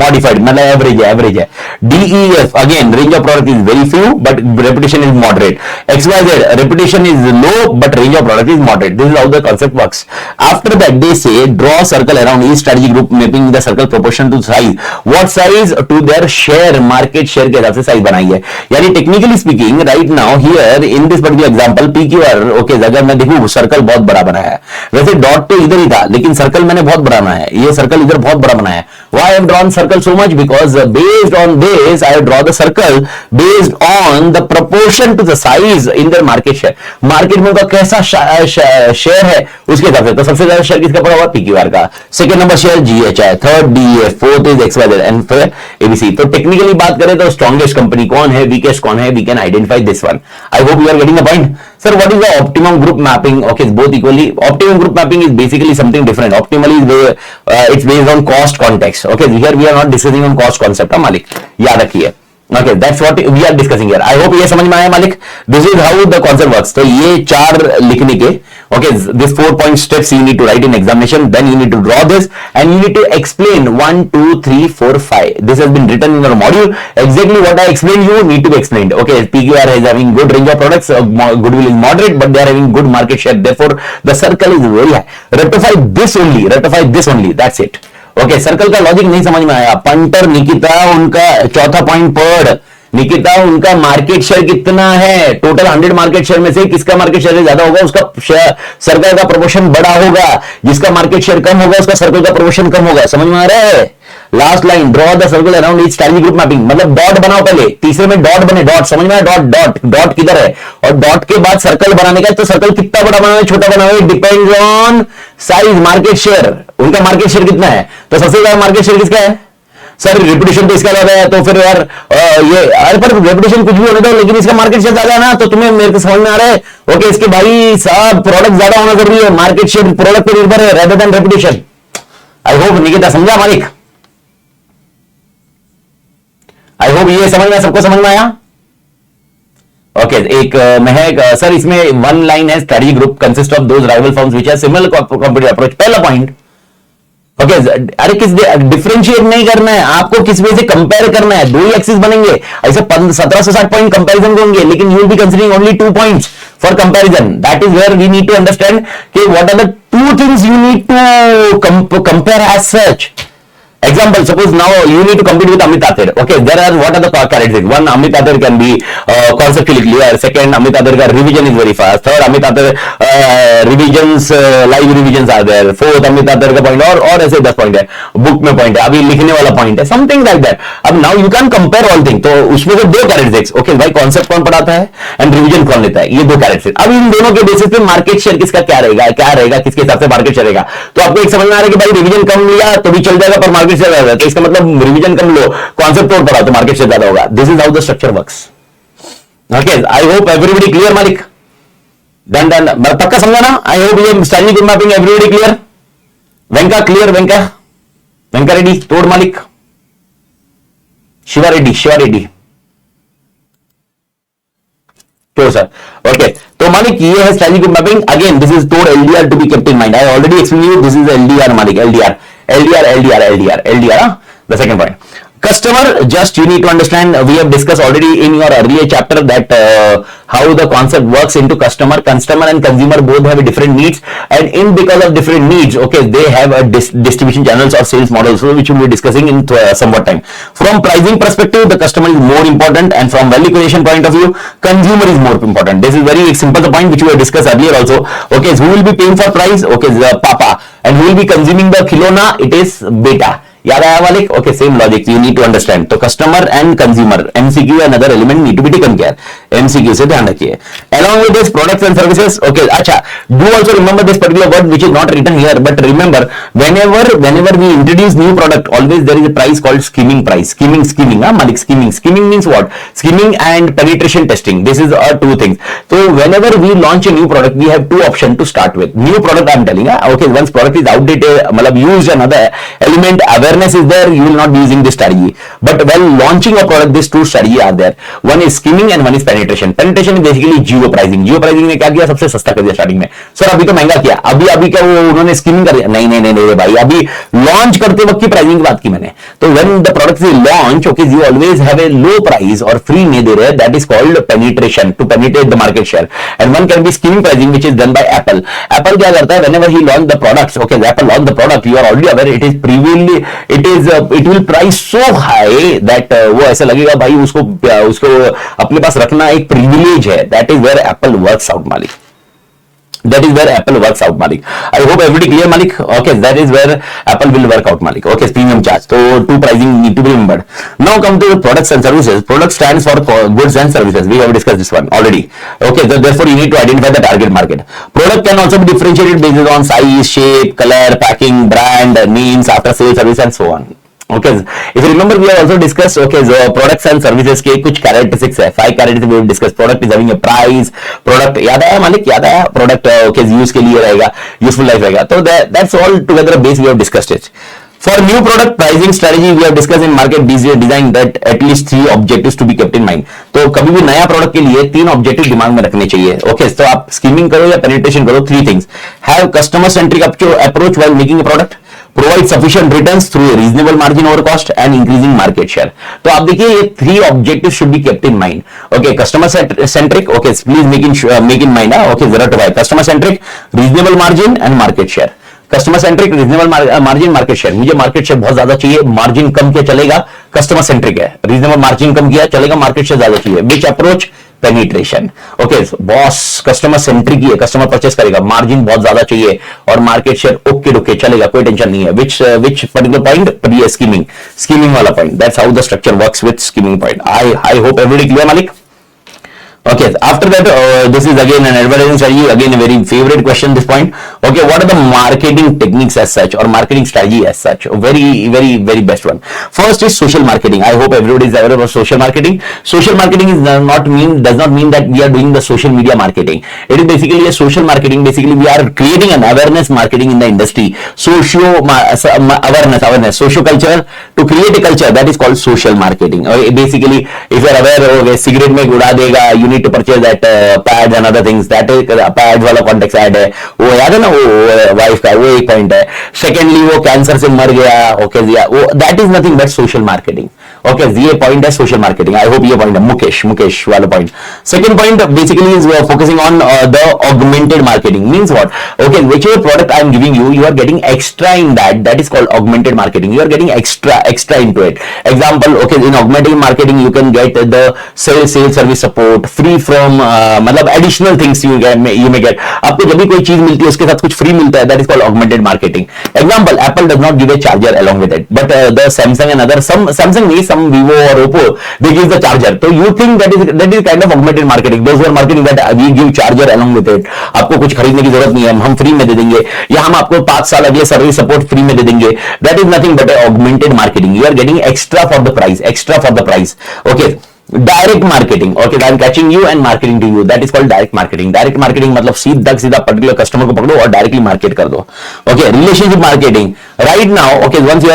modified, मतलब average है. DEF again, range of product is very few, but reputation is moderate. XYZ, reputation is low, but range of product is moderate. This is how the concept works. After that, they say draw a circle around each strategy group, mapping the circle proportion to size. What size? To their share, market share के हिसाब से size बनाई है। यानी technically speaking right now here in this particular example PQR, okay, अगर मैं देखूं circle बहुत बड़ा बना है, वैसे डॉट तो इधर ही था, लेकिन सर्कल मैंने बहुत बड़ा बनाया है, ये सर्कल इधर बहुत बड़ा बनाया है। Why I have drawn circle so much? Because based on this I have drawn the circle based on the proportion to the size in their market share. Market में उनका कैसा शेयर है उसके हिसाब से। तो सबसे ज्यादा शेयर किसका पड़ा हुआ? PQR का। Second number share GHI, third DEF, fourth is XYZ and फिर ABC। तो टेक्निकली बात करें तो स्ट्रॉन्गेस्ट कंपनी कौन है, वीकेस्ट कौन है, we can identify this one. I hope you are getting the point. Sir, what is the optimum group mapping? Okay, it's both equally. Optimum group mapping is basically something different. Optimally, it's based on cost context. Okay, here we are not discussing on cost concept. Malik, याद रखिए। Okay, that's what we are discussing here. I hope ये समझ में आया मालिक। This is how the concept works. तो ये चार लिखने के, okay, this 4-point steps you need to write in examination. Then you need to draw this and you need to explain 1, 2, 3, 4, 5. This has been written in your module. Exactly what I explained you need to be explained. Okay, PQR is having good range of products. Goodwill is moderate, but they are having good market share. Therefore, the circle is very high. Rectify this only. That's it. Okay, circle का logic नहीं समझ में आया। Punter Nikita, उनका चौथा point पढ़। निकिता, उनका market share कितना है? टोटल 100 मार्केट शेयर में से किसका मार्केट शेयर ज्यादा होगा, उसका सर्कल का प्रोपोर्शन बड़ा होगा। जिसका मार्केट शेयर कम होगा उसका सर्कल का प्रोपोर्शन कम होगा। समझ में आ रहा है? Last line, draw the circle around each strategy group mapping, मतलब डॉट बनाओ पहले, तीसरे में डॉट बने, डॉट समझ में आया? डॉट किधर है? और डॉट के बाद सर्कल बनाने का, तो सर्कल कितना बड़ा बनाओ छोटा बनाओ, depends on size, market share. उनका मार्केट शेयर कितना है? तो सबसे ज्यादा मार्केट शेयर किसका है? सर रेपुटेशन तो इसका ज्यादा है, तो फिर यार ये अरे पर रेपुटेशन कुछ भी होने दो, लेकिन इसका मार्केट शेयर ज्यादा है ना, तो तुम्हें मेरे को समझ में आ रहा है? ओके, इसके भाई साहब प्रोडक्ट ज्यादा होना जरूरी है, मार्केट शेयर प्रोडक्ट पर निर्भर है rather than reputation. I hope Nikita समझा मालिक? आई होप ये समझ में, सबको समझ में आया? ओके, एक महक सर इसमें वन लाइन है, strategy group consist of those rival firms which have similar competitive approach. पहला पॉइंट, ओके, अरे किस डिफरेंशिएट नहीं करना है आपको, किस वे से कंपेयर करना है। दो ही एक्सिस बनेंगे, ऐसे 1760 पॉइंट कंपैरिजन होंगे, लेकिन you will be considering only 2 points for comparison. That is where we need to understand कि what are the 2 things you need to compare as such. Example, suppose now you need to compete with Amit Atir. Okay, there are what are the characteristics? One, Amit Atir can be conceptually clear. Second, Amit Atir ka revision is very fast. Third, Amit Atir revisions, live revisions are there. Fourth, Amit Atir का point और ऐसे 10 point है, book में point है, अभी लिखने वाला point है, समथिंग लाइक दैट। अब now you can compare all thing, तो उसमें से 2 कैरेक्टरिस्टिक्स। ओके भाई, कॉन्सेप्ट कौन पढ़ाता है एंड रिविजन कौन लेता है, ये 2 कैरेक्टरिस्टिक्स। अब इन दोनों के बेसिस पे मार्केट शेयर किसका क्या रहेगा, किसके हिसाब से मार्केट शेयर रहेगा। तो आपको एक समझ में आ रहा है कि भाई रिविजन कम लिया तो भी चल जाएगा, पर मार्केट शेयर ज्यादा है, तो इसका मतलब रिवीजन कम लो, कॉन्सेप्ट और पढ़ा तो मार्केट शेयर ज्यादा होगा। This is how the structure works. Okay, I hope everybody clear मालिक? डन पक्का समझा ना? आई होप ये strategy group mapping everybody clear? Venka clear? Venka Reddy, तोड़ मालिक, शिवा रेड्डी तो सर। ओके, तो मालिक ये है strategy group mapping. Again this is टोड LDR to be kept in mind. I already explain you this is LDR मालिक, LDR, the second point. Customer, just you need to understand, we have discussed already in your earlier chapter that how the concept works into customer and consumer both have a different needs, and in because of different needs, okay, they have a distribution channels or sales models, so which we'll be discussing in somewhat time. From pricing perspective, the customer is more important, and from value creation point of view, consumer is more important. This is very simple, the point which we have discussed earlier also. Okay, so who will be paying for price? Okay, the papa. And who will be consuming the खिलौना? It is beta. याद आया मालिक? Okay, same logic you need to understand. तो customer and consumer, MCQ another element need to be taken care. MCQ से ध्यान रखिए. Along with this, products and services. Okay, अच्छा. Do also remember this particular word which is not written here, but remember whenever we introduce new product, always there is a price called skimming price. Skimming. Malik, skimming. Skimming means what? Skimming and penetration testing. This is two things. So whenever we launch a new product, we have two options to start with. New product, I'm telling you. Okay, once product is outdated, used another element, awareness is there, you will not be using this strategy. But when launching a product, these two strategy are there. One is skimming and one is penetration. Penetration is basically geo pricing. Geo pricing ने क्या किया? सबसे सस्ता कर दिया starting में. Sir अभी तो महंगा किया. अभी क्या वो उन्होंने स्किमिंग कर दिया? नहीं भाई, अभी लॉन्च करते वक्त की प्राइसिंग की बात की मैंने. तो when the product is launched, okay, you always have a low price और free नहीं दे रहे. That is called penetration, to penetrate the market share. And one can be skimming pricing, which is done by Apple. Apple क्या करता है? Whenever he launch the products, okay, Apple launch the product, you are already aware it will price so high that वो ऐसा लगेगा भाई उसको अपने पास रखना एक प्रिविलेज है. That is where Apple works out, Malik. That is where Apple works out, Malik. I hope everybody clear, Malik. Okay, that is where Apple will work out, Malik. Okay, premium charge. So two pricing need to be remembered. Now come to the products and services. Product stands for goods and services. We have discussed this one already. Okay, so therefore you need to identify the target market. Product can also be differentiated based on size, shape, color, packing, brand, names, after sales service, and so on. Okay, if you remember, we have also discussed, okay, so products and services के कुछ characteristics है. 5 characteristics we have discussed. Product is having a price. Product याद आया मालिक? याद आया? Product okay, use के लिए रहेगा, useful life रहेगा. तो that's all together a base we have discussed it. For new product pricing strategy, we have discussed in market design that at least 3 objectives to be kept in mind. तो कभी भी नया product के लिए 3 objective दिमाग में रखने चाहिए. ओके, तो आप स्कीमिंग करो या पेनिट्रेशन करो, 3 things. Have customer centric approach while making a product. Provide sufficient returns through a reasonable margin over cost and increasing market share. तो आप देखिए ये 3 objectives should be kept in mind. Okay, customer centric. Okay, please make in mind. Okay, जरा तो भाई customer centric, reasonable margin and market share. Customer centric, reasonable margin, market share. मुझे market share बहुत ज्यादा चाहिए, मार्जिन कम किया चलेगा, कस्टमर सेंट्रिक है. रीजनेबल मार्जिन कम किया चलेगा, मार्केट शेयर ज्यादा चाहिए. Which approach? Penetration. Okay, boss customer centric ही है, कस्टमर परचेस करेगा, मार्जिन बहुत ज्यादा चाहिए और मार्केट शेयर ओके चलेगा, कोई टेंशन नहीं है. Which particular point? स्कीमिंग वाला point. That's how the structure works with skimming point. I hope everybody clear, मालिक. Okay, after that, this is again an advertising strategy. Again, a very favorite question, this point. Okay, what are the marketing techniques as such or marketing strategy as such? Very best one. First is social marketing. I hope everybody is aware of social marketing. Social marketing does not mean that we are doing the social media marketing. It is basically a social marketing. Basically, we are creating an awareness marketing in the industry. Awareness, social culture, to create a culture, that is called social marketing. Okay, basically, if you are aware, okay, cigarette में उड़ा देगा, you need to purchase that pads and other things. That is pads वाला context add है, वो याद है ना, वो वाइफ का, वो एक पॉइंट है. सेकेंडली वो कैंसर से मर गया, ओके, वो that is nothing but social marketing. Okay, ये पॉइंट है सोशल मार्केटिंग. आई होप ये पॉइंट है मुकेश वाला point. Second point basically is focusing on the augmented marketing. Means what? Okay, whichever product I am giving you, you are getting extra in that. That is called augmented marketing. You are getting extra into it. Example, okay, in augmented marketing you can get the sales service support free from मतलब additional things you may get. आपको जब भी कोई चीज मिलती है उसके साथ कुछ फ्री मिलता है. That is called augmented marketing. Example, Apple does not give a charger along with it, but the Samsung and other Samsung नहीं, some Vivo or Oppo, they give the charger. So you think that is kind of augmented marketing. Those who are marketing that we give charger along with it. आपको कुछ खरीदने की जरूरत नहीं है, हम free में दे देंगे, या हम आपको 5 साल अगले सर्विस सपोर्ट फ्री में दे देंगे. That is nothing but a augmented marketing. You are getting extra for the price. Okay. Direct marketing, okay, I am catching you and marketing to you, that is called direct marketing. Direct marketing मतलब सीधा सीधा particular customer को पकड़ो और directly market कर दो. Okay, relationship marketing, right now, okay, once you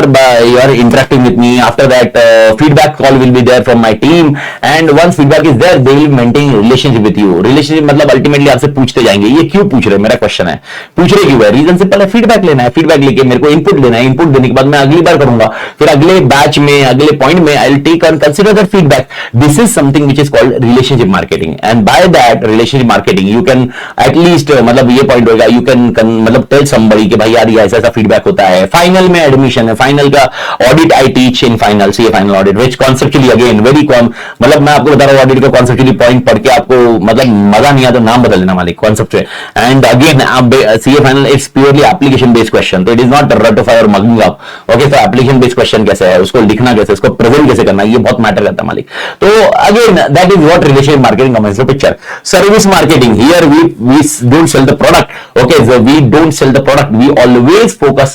are interacting with me, after that feedback call will be there from my team, and once feedback is there they will maintain relationship with you. relationship मतलब ultimately आपसे पूछते जाएंगे ये क्यों पूछ रहे हैं, मेरा क्वेश्चन है, पूछ रहे क्यों है, रीजन सिंपल है, फीडबैक लेना है, फीडबैक लेके मेरे को इनपुट लेना है, इनपुट देने के बाद मैं अगली बार करूंगा, फिर अगले बैच में अगले पॉइंट में I will take and consider that feedback. This is something which is called relationship marketing, and by that relationship marketing you can at least मतलब ये पॉइंट होगा, यू कैन मतलब टेल समबडी कि भाई यार ये ऐसा ऐसा फीडबैक होता है. फाइनल में एडमिशन है, फाइनल का audit I teach in final, see final audit which conceptually again very calm, मतलब मैं आपको बता रहा हूं ऑडिट का कॉन्सेप्चुअली पॉइंट पढ़ के आपको मतलब मजा नहीं आता, नाम बदल लेना मालिक कॉन्सेप्ट. एंड अगेन आप see final it's purely application based question, तो इट इज नॉट रटोफाई और मगिंग अप. ओके, तो एप्लीकेशन बेस्ड क्वेश्चन कैसे है, उसको लिखना कैसे, उसको प्रेजेंट कैसे करना, ये बहुत मैटर करता है मालिक. तो again that is what relationship marketing comes in picture. Service marketing, here we don't sell the product. Okay, so we don't sell the product, we always focus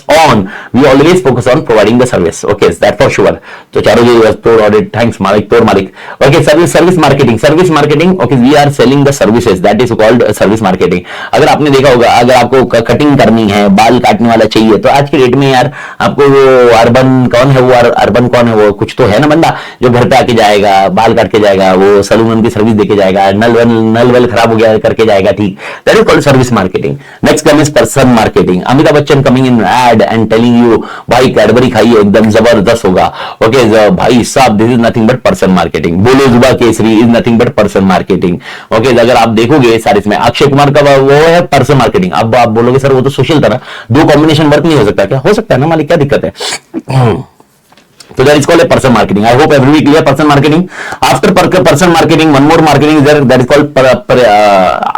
on providing the service. Okay, is that for sure. So चारों जो store audit, thanks मालिक, तोड़ मालिक. Okay, service marketing. Okay, we are selling the services, that is called service marketing. अगर आपने देखा होगा, अगर आपको कटिंग करनी है, बाल काटने वाला चाहिए, तो आज के डेट में यार आपको वो अर्बन कौन है वो कुछ तो है ना बंदा जो घर पे आके जाएगा, बाल काट के जाएगा, वो सलून की सर्विस देके जाएगा, नल वेल खराब हो गया करके जाएगा, ठीक. That is called service marketing. Next come is person marketing. Amitabh Bachchan coming in ad and telling you भाई कैडबरी खाइए एकदम जबरदस्त होगा. ओके भाई साहब, this is nothing but person marketing. बोलो जुबा केसरी is nothing but person marketing. Okay, अगर आप देखोगे सारे इसमें अक्षय कुमार का वो है पर्सन मार्केटिंग. अब आप बोलोगे सर वो तो सोशल था ना, दो कॉम्बिनेशन वर्क नहीं हो सकता क्या? हो सकता है ना मालिक, क्या दिक्कत है? So that is called a person marketing. I hope everybody clear person marketing. After person marketing, one more marketing is there, that is called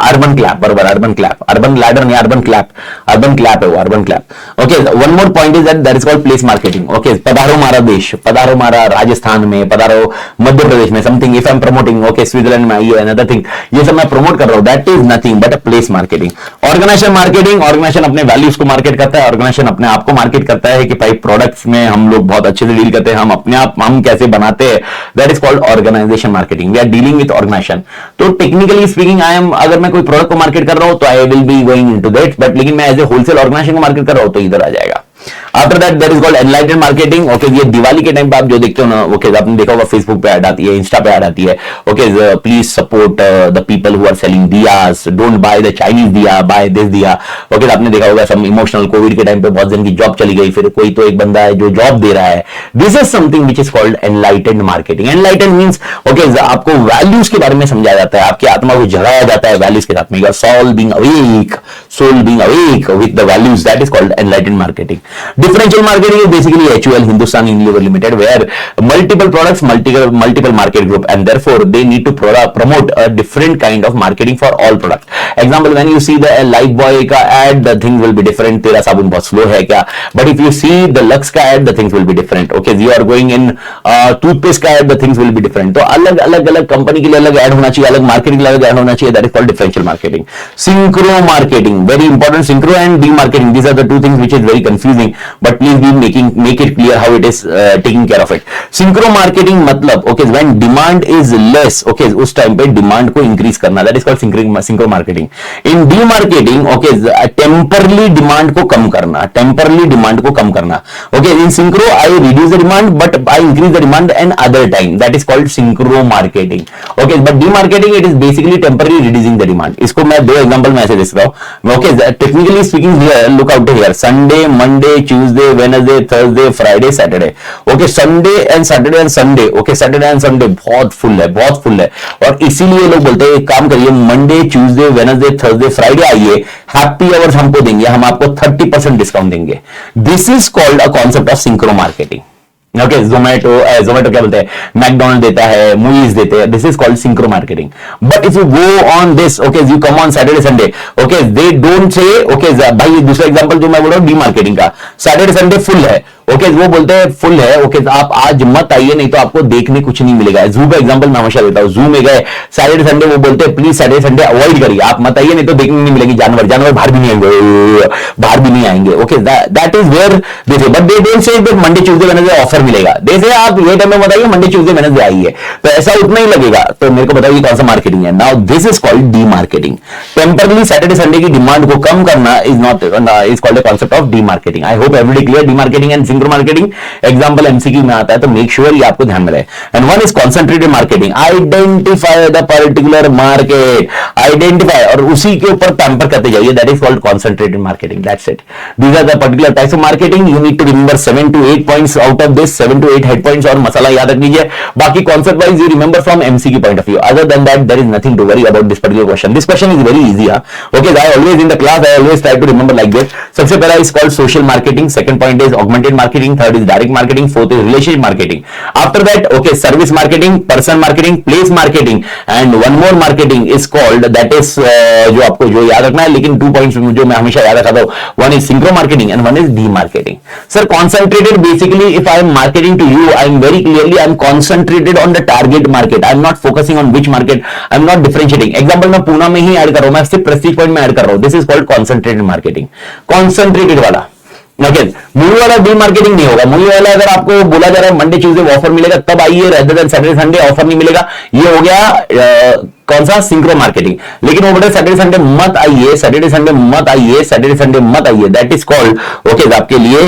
urban clap. Urban clap. Urban ladder नहीं, urban clap. Urban clap है वो, urban clap. Okay, one more point is that is called place marketing. Okay, पधारो मारा देश, पधारो मारा राजस्थान में, पधारो मध्य प्रदेश में, something if I am promoting, okay, Switzerland में आइए, another thing, ये सब मैं प्रमोट कर रहा हूँ, that is nothing but a place marketing. Organization marketing, organization अपने वैल्यूज को मार्केट करता है, organization अपने आप को मार्केट करता है कि भाई प्रोडक्ट्स में हम लोग बहुत अच्छे से डील करते हैं, हम अपने आप हम कैसे बनाते हैं, that is called organisation marketing. We are dealing with organisation. तो टेक्निकली स्पीकिंग आई एम, अगर मैं कोई प्रोडक्ट को मार्केट कर रहा हूं तो I will be going into that, but लेकिन मैं एज ए होलसेल ऑर्गेनाइजेशन को मार्केट कर रहा हूं तो इधर आ जाएगा. After that there is called enlightened marketing. Okay, ये दिवाली के टाइम पे आप जो देखते हो ना, ओके, आपने देखा होगा फेसबुक पे ऐड आती है, इंस्टा पे ऐड आती है. Okay, please support the people who are selling diyas, don't buy the Chinese diya, buy this diya. Okay, आपने देखा होगा सब इमोशनल, कोविड के टाइम पे बहुत जन की जॉब चली गई, फिर कोई तो एक बंदा है जो जॉब दे रहा है. This is something which is called enlightened marketing. एनलाइटेड means okay, आपको वैल्यूज के बारे में समझाया जाता है, आपकी आत्मा को जगाया जाता है वैल्यूज के साथ में. Your soul being awake with the values, that is called enlightened marketing. Differential marketing is basically HUL, Hindustan Unilever Limited, where multiple products, multiple market group, and therefore they need to promote a different kind of marketing for all products. Example, when you see the Lifebuoy का ad, the things will be different. तेरा साबुन बहुत slow है क्या? But if you see the Lux का ad, the things will be different. Okay, you are going in toothpaste का ad, the things will be different. तो अलग company के लिए अलग ad होना चाहिए, अलग मार्केट के लिए अलग ad होना चाहिए. That is called differential marketing. Synchro marketing, very important. Synchro and demarketing, these are the two things which is very confusing. But please be make it clear how it is taking care of it. Synchro marketing मतलब okay, when demand is less, okay, उस time पे demand को increase करना, that is called synchro marketing. In demarketing, okay, temporarily demand को कम करना, okay, in synchro I reduce the demand but I increase the demand and other time, that is called synchro marketing. Okay, but demarketing it is basically temporarily reducing the demand. इसको मैं दो example में ऐसे दे सकता हूं. Okay, technically speaking here, look out here, Sunday, Monday, Tuesday, Wednesday, Thursday, Friday, Saturday. Okay, Sunday and Sunday. Okay, Saturday and Sunday बहुत full है और इसीलिए लोग बोलते हैं एक काम करिए, Monday, Tuesday, Wednesday, Thursday, Friday आइए, हैप्पी आवर्स हमको देंगे, हम आपको 30% डिस्काउंट देंगे. This is called a concept of synchro marketing. Okay, Zomato क्या बोलते हैं, मैकडोनल्ड देता है, मूवीज देते हैं, this is called synchro marketing. But if you go on this, okay, you come on Saturday Sunday, okay, they don't से, okay भाई दूसरा एग्जांपल जो मैं बोल रहा हूँ डी मार्केटिंग का, सैटरडे संडे फुल है, ओके वो बोलते हैं फुल है, ओके आप आज मत आइए नहीं तो आपको देखने कुछ नहीं मिलेगा। जू का एग्जांपल मैं हमेशा देता हूं, जू में गए सैटरडे संडे, वो बोलते हैं प्लीज सैटरडे संडे अवॉइड करिए, आप मत आइए नहीं तो देखने नहीं मिलेगी जानवर, जानवर बाहर भी नहीं आएंगे, बाहर भी नहीं आएंगे। Okay that is where they say, but they don't say that Monday Tuesday Wednesday offer मिलेगा, दे से आप ये टाइम में बताइए मंडे ट्यूसडे वेडनेसडे आइए, तो ऐसा उतना ही लगेगा। तो मेरे को बताइए कौन सा मार्केटिंग है। Now this is called D marketing. Temporarily Saturday Sunday की डिमांड को कम करना is not is called a concept of D marketing. I hope everybody clear D marketing and synchro marketing. Example MCQ में आता है तो make sure ये आपको ध्यान में रहे। And one is concentrated marketing, identify the particular market, identify और उसी के ऊपर पैम्पर करते जाइए, that is called concentrated marketing, that's it. These are the particular types of marketing, you need to remember 7 to 8 points out of this, 7 to 8 head points और मसाला याद रख लीजिए, बाकी concept wise you remember from MCQ point of view. Other than that there is nothing to worry about this particular question. This question is very easy. Okay I always in the class I always try to remember like this. सबसे पहला is called social marketing, second point is augmented marketing, third is direct marketing, fourth is relationship marketing. After that okay service marketing, person marketing, place marketing and one more marketing is called that is जो आपको जो याद रखना है, लेकिन 2 points जो मैं हमेशा याद रखता हूं, one is synchro marketing and one is demarketing. Sir concentrated basically if I am marketing to you I am very clearly I am concentrated on the target market, I am not focusing on which market, I am not differentiating. Example मैं पूना में ही add कर रहा हूं, मैं सिर्फ Prestige point में add कर रहा हूं, this is called concentrated marketing, concentrated वाला। ओके मूवी वाला डी मार्केटिंग नहीं होगा। मूवी वाला अगर आपको बोला जा रहा है मंडे ट्यूसडे ऑफर मिलेगा तब आइए, rather than Saturday Sunday offer नहीं मिलेगा, ये हो गया कौन सा सिंक्रो मार्केटिंग। लेकिन वो बोले सैटरडे संडे मत आइए, सैटरडे संडे मत आइए, सैटरडे संडे मत आइए, दैट इज कॉल्ड ओके आपके लिए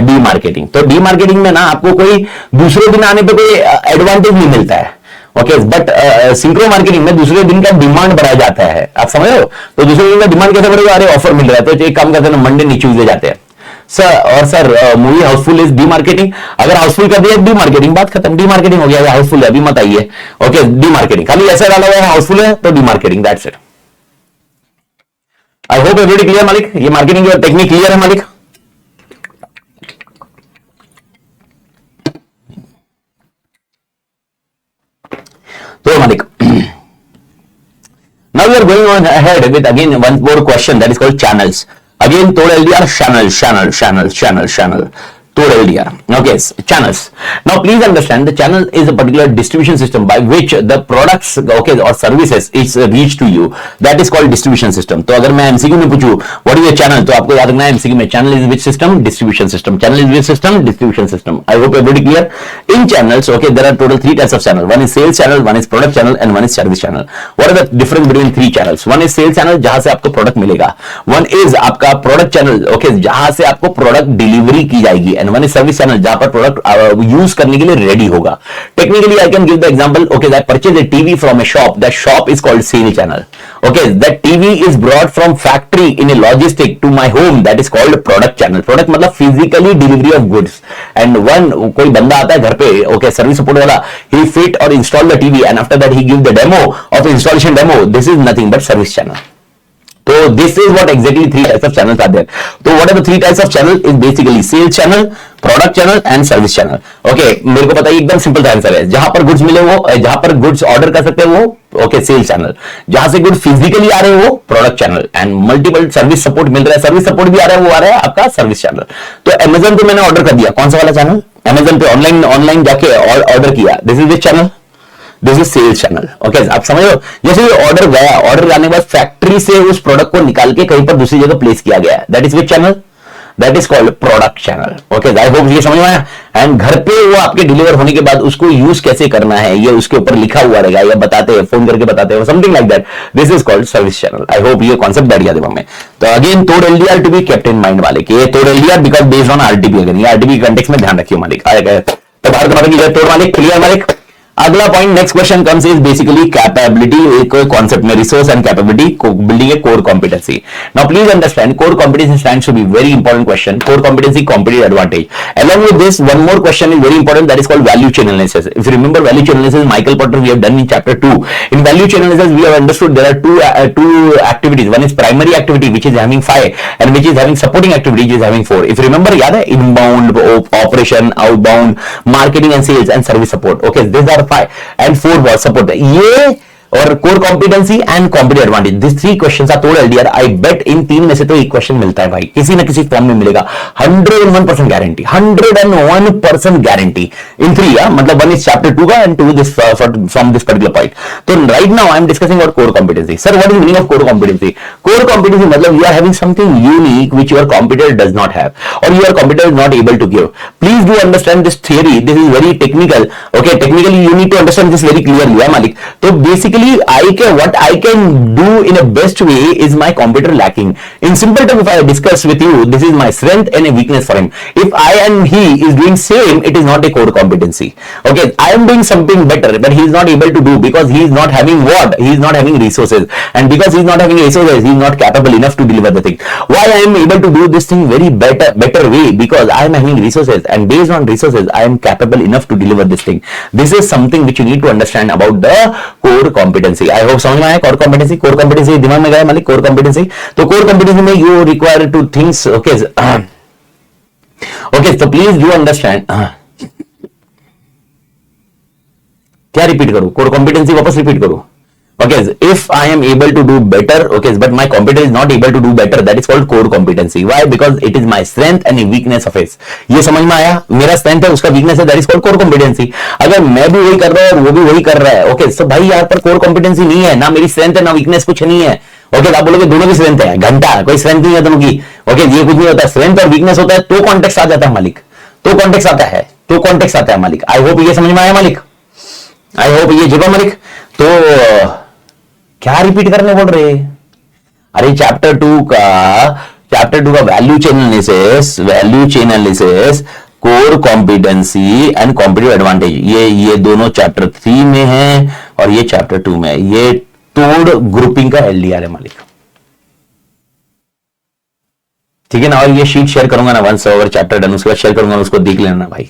डी मार्केटिंग। तो डी मार्केटिंग में ना आपको कोई दूसरे दिन आने पे कोई एडवांटेज नहीं मिलता है, ओके बट सिंक्रो मार्केटिंग में दूसरे दिन का डिमांड बढ़ाया जाता है, आप समझ रहे हो। तो दूसरे दिन का डिमांड कैसे बढ़ेगा, अरे ऑफर मिल रहा है तो एक काम करते हैं मंडे नहीं ट्यूसडे जाते हैं सर। और sir movie Housefull is D marketing, अगर हाउसफुल कर दिया डी मार्केटिंग, बात खत्म, डी मार्केटिंग हो गया, हाउसफुल है अभी मत आइए, ओके डी मार्केटिंग। खाली ऐसा डाला हुआ है हाउसफुल है तो D marketing, that's it. I hope everybody clear मालिक, ये मार्केटिंग की टेक्निक क्लियर है मालिक। तो मालिक now we are going on ahead with again one more question that is called channels. Again total LDR channel total LDR. Okay, channels. Now please understand the channel is a particular distribution system by which the products okay or services is reached to you, that is called distribution system. तो अगर मैं MCQ में पूछूं what is a channel तो आपको याद रखना है MCQ में channel is which system, distribution system, channel is which system, distribution system. I hope everybody clear. In channels okay there are total 3 types of channel, one is sales channel, one is product channel and one is service channel. What are the difference between 3 channels? One is sales channel जहां से आपको product मिलेगा, one is आपका product channel okay जहां से आपको product delivery की जाएगी and one is service channel जहां पर प्रोडक्ट यूज करने के लिए रेडी होगा। Technically I can give the example okay that purchase a TV from a shop, that shop is called sale channel. Okay that TV is brought from factory in a logistic to my home, that is called product channel. Product मतलब physically delivery of goods and one कोई बंदा आता है घर पे okay service support वाला, ही fit और install the TV and after that he give the demo of installation demo, this is nothing but service channel. So this is what exactly 3 types of channels are there. So what are the 3 types of channel is basically sales channel, product channel and service channel. Okay, मेरे को बताइए एकदम simple answer है, जहां पर goods मिले वो जहां पर गुड्स ऑर्डर कर सकते हैं वो ओके सेल चैनल, जहां से गुड्स फिजिकली आ रहे हैं वो product channel and multiple service support मिल रहा है, सर्विस सपोर्ट भी आ रहा है वो आ रहा है आपका सर्विस चैनल। तो अमेजन पे मैंने ऑर्डर कर दिया, कौन सा वाला चैनल, अमेजन पे ऑनलाइन जाके ऑर्डर किया, this is which channel, this is sales channel. Okay आप समझ लो, जैसे ये ऑर्डर गया, ऑर्डर जाने के बाद फैक्ट्री से उस प्रोडक्ट को निकाल के कहीं पर दूसरी जगह प्लेस किया गया है, that is which channel, that is called product channel. Okay I hope ये समझ में आया। एंड घर पे वो आपके डिलीवर होने के बाद उसको यूज कैसे करना है ये उसके ऊपर लिखा हुआ रहेगा, या बताते हैं फोन करके बताते हैं something like that, this is called service channel. I hope ये कॉन्सेप्ट बैठ गया दिमाग में। तो अगेन तोड़ LDR to be kept in mind वाले कि ये तोड़ LDR because based on RTP, अगर ये आरटीपी कंटेक्स्ट में ध्यान रखिए मालिक आएगा तो भारत माता की तोड़ मालिक क्लियर मालिक। अगला point next question comes is basically capability, एक कॉन्सेप्ट में resource and capability building a core competency. Now please understand core competency stands to be very important question, core competency competitive advantage. Along with this one more question is very important, that is called value chain analysis. If you remember value chain analysis, Michael Porter we have done in chapter 2. In value chain analysis we have understood there are two activities, one is primary activity which is having 5 and which is having supporting activity which is having 4. If you remember याद है inbound, operation, outbound, marketing and sales and service support. Okay, these are 5 and 4 was support. ये और core competency and competitive advantage, this three questions are told earlier. I bet in तीन में से तो एक question मिलता है भाई, किसी ना किसी फॉर्म में मिलेगा, 101% गारंटी, 101% गारंटी इन थ्री। मतलब वन इज चैप्टर 2 का and two this from this particular point. तो right now I am discussing about core competency. Sir what is meaning of core competency? Core competency मतलब you are having something unique which your competitor does not have और your competitor is not able to give. Please do understand this theory, this is very technical. Okay, technically you need to understand this very clearly मालिक। तो basically what I can do in a best way is my competitor lacking. In simple terms, if I discuss with you, this is my strength and a weakness for him. If I and he is doing same, it is not a core competency. Okay, I am doing something better, but he is not able to do because he is not having what? He is not having resources, and because he is not having resources, he is not capable enough to deliver the thing. Why I am able to do this thing very better way? Because I am having resources, and based on resources, I am capable enough to deliver this thing. This is something which you need to understand about the core competency. I hope समझ में आया core competency. Core competency दिमाग में गया मालिक, core competency. तो core competency में you require to things. Okay okay, तो प्लीज डू अंडरस्टैंड। क्या रिपीट करूं? कोर कॉम्पिटेंसी वापस रिपीट करूं? Okay, if I am able to do better, okay, but my competitor is not able to do better, that is called core competency. Why? Because it is my strength and a weakness of his. ये समझ में आया? मेरा strength है, उसका weakness है, that is called core competency. अगर मैं भी वही कर रहा हूँ और वो भी वही कर रहा है, okay, so भाई यहाँ पर core competency नहीं है, ना मेरी strength है, ना weakness, कुछ नहीं है। ओके, आप बोलोगे दोनों की strength है, घंटा कोई strength नहीं है दोनों की। ओके, ये कुछ नहीं होता, strength और weakness होता है तो context आ जाता है मालिक, तो context आता है, तो context आता है मालिक। आई होप ये समझ में आया मालिक, आई होप ये जगह मालिक। तो क्या रिपीट करने बोल रहे? अरे चैप्टर 2 का value chain analysis, core competency and competitive advantage, ये दोनों चैप्टर 3 में है और ये चैप्टर 2 में है। ये टोड ग्रुपिंग का एलडीआर है मालिक, ठीक है ना। और ये शीट शेयर करूंगा ना, वंस ओवर चैप्टर डन, उसके बाद शेयर करूंगा, उसको देख लेना भाई।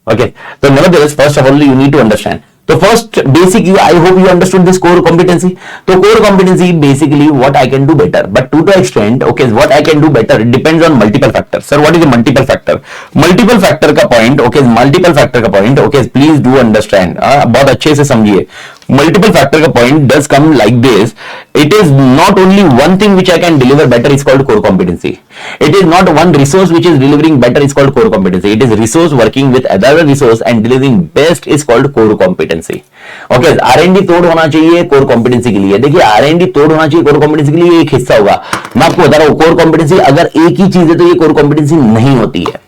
ओके, तो nevertheless first of all you need to understand. तो first basic, I hope you understood this core competency. तो core competency basically what I can do better, but to the extent okay what I can do better it depends on multiple factor. Sir what is multiple factor? Multiple factor का point okay, multiple factor का point okay, please do understand, बहुत अच्छे से समझिए। Multiple factor का point does come like this. It is not only one thing which I can deliver better is called core competency. It is not one resource which is delivering better is called core competency. It is resource working with other resource and delivering best is called core competency. Okay, R&D तोड़ होना चाहिए core competency के लिए। देखिए R&D तोड़ होना चाहिए core competency के लिए, एक हिस्सा होगा। मैं आपको बता रहा हूँ core competency अगर एक ही चीज है तो ये core competency नहीं होती है।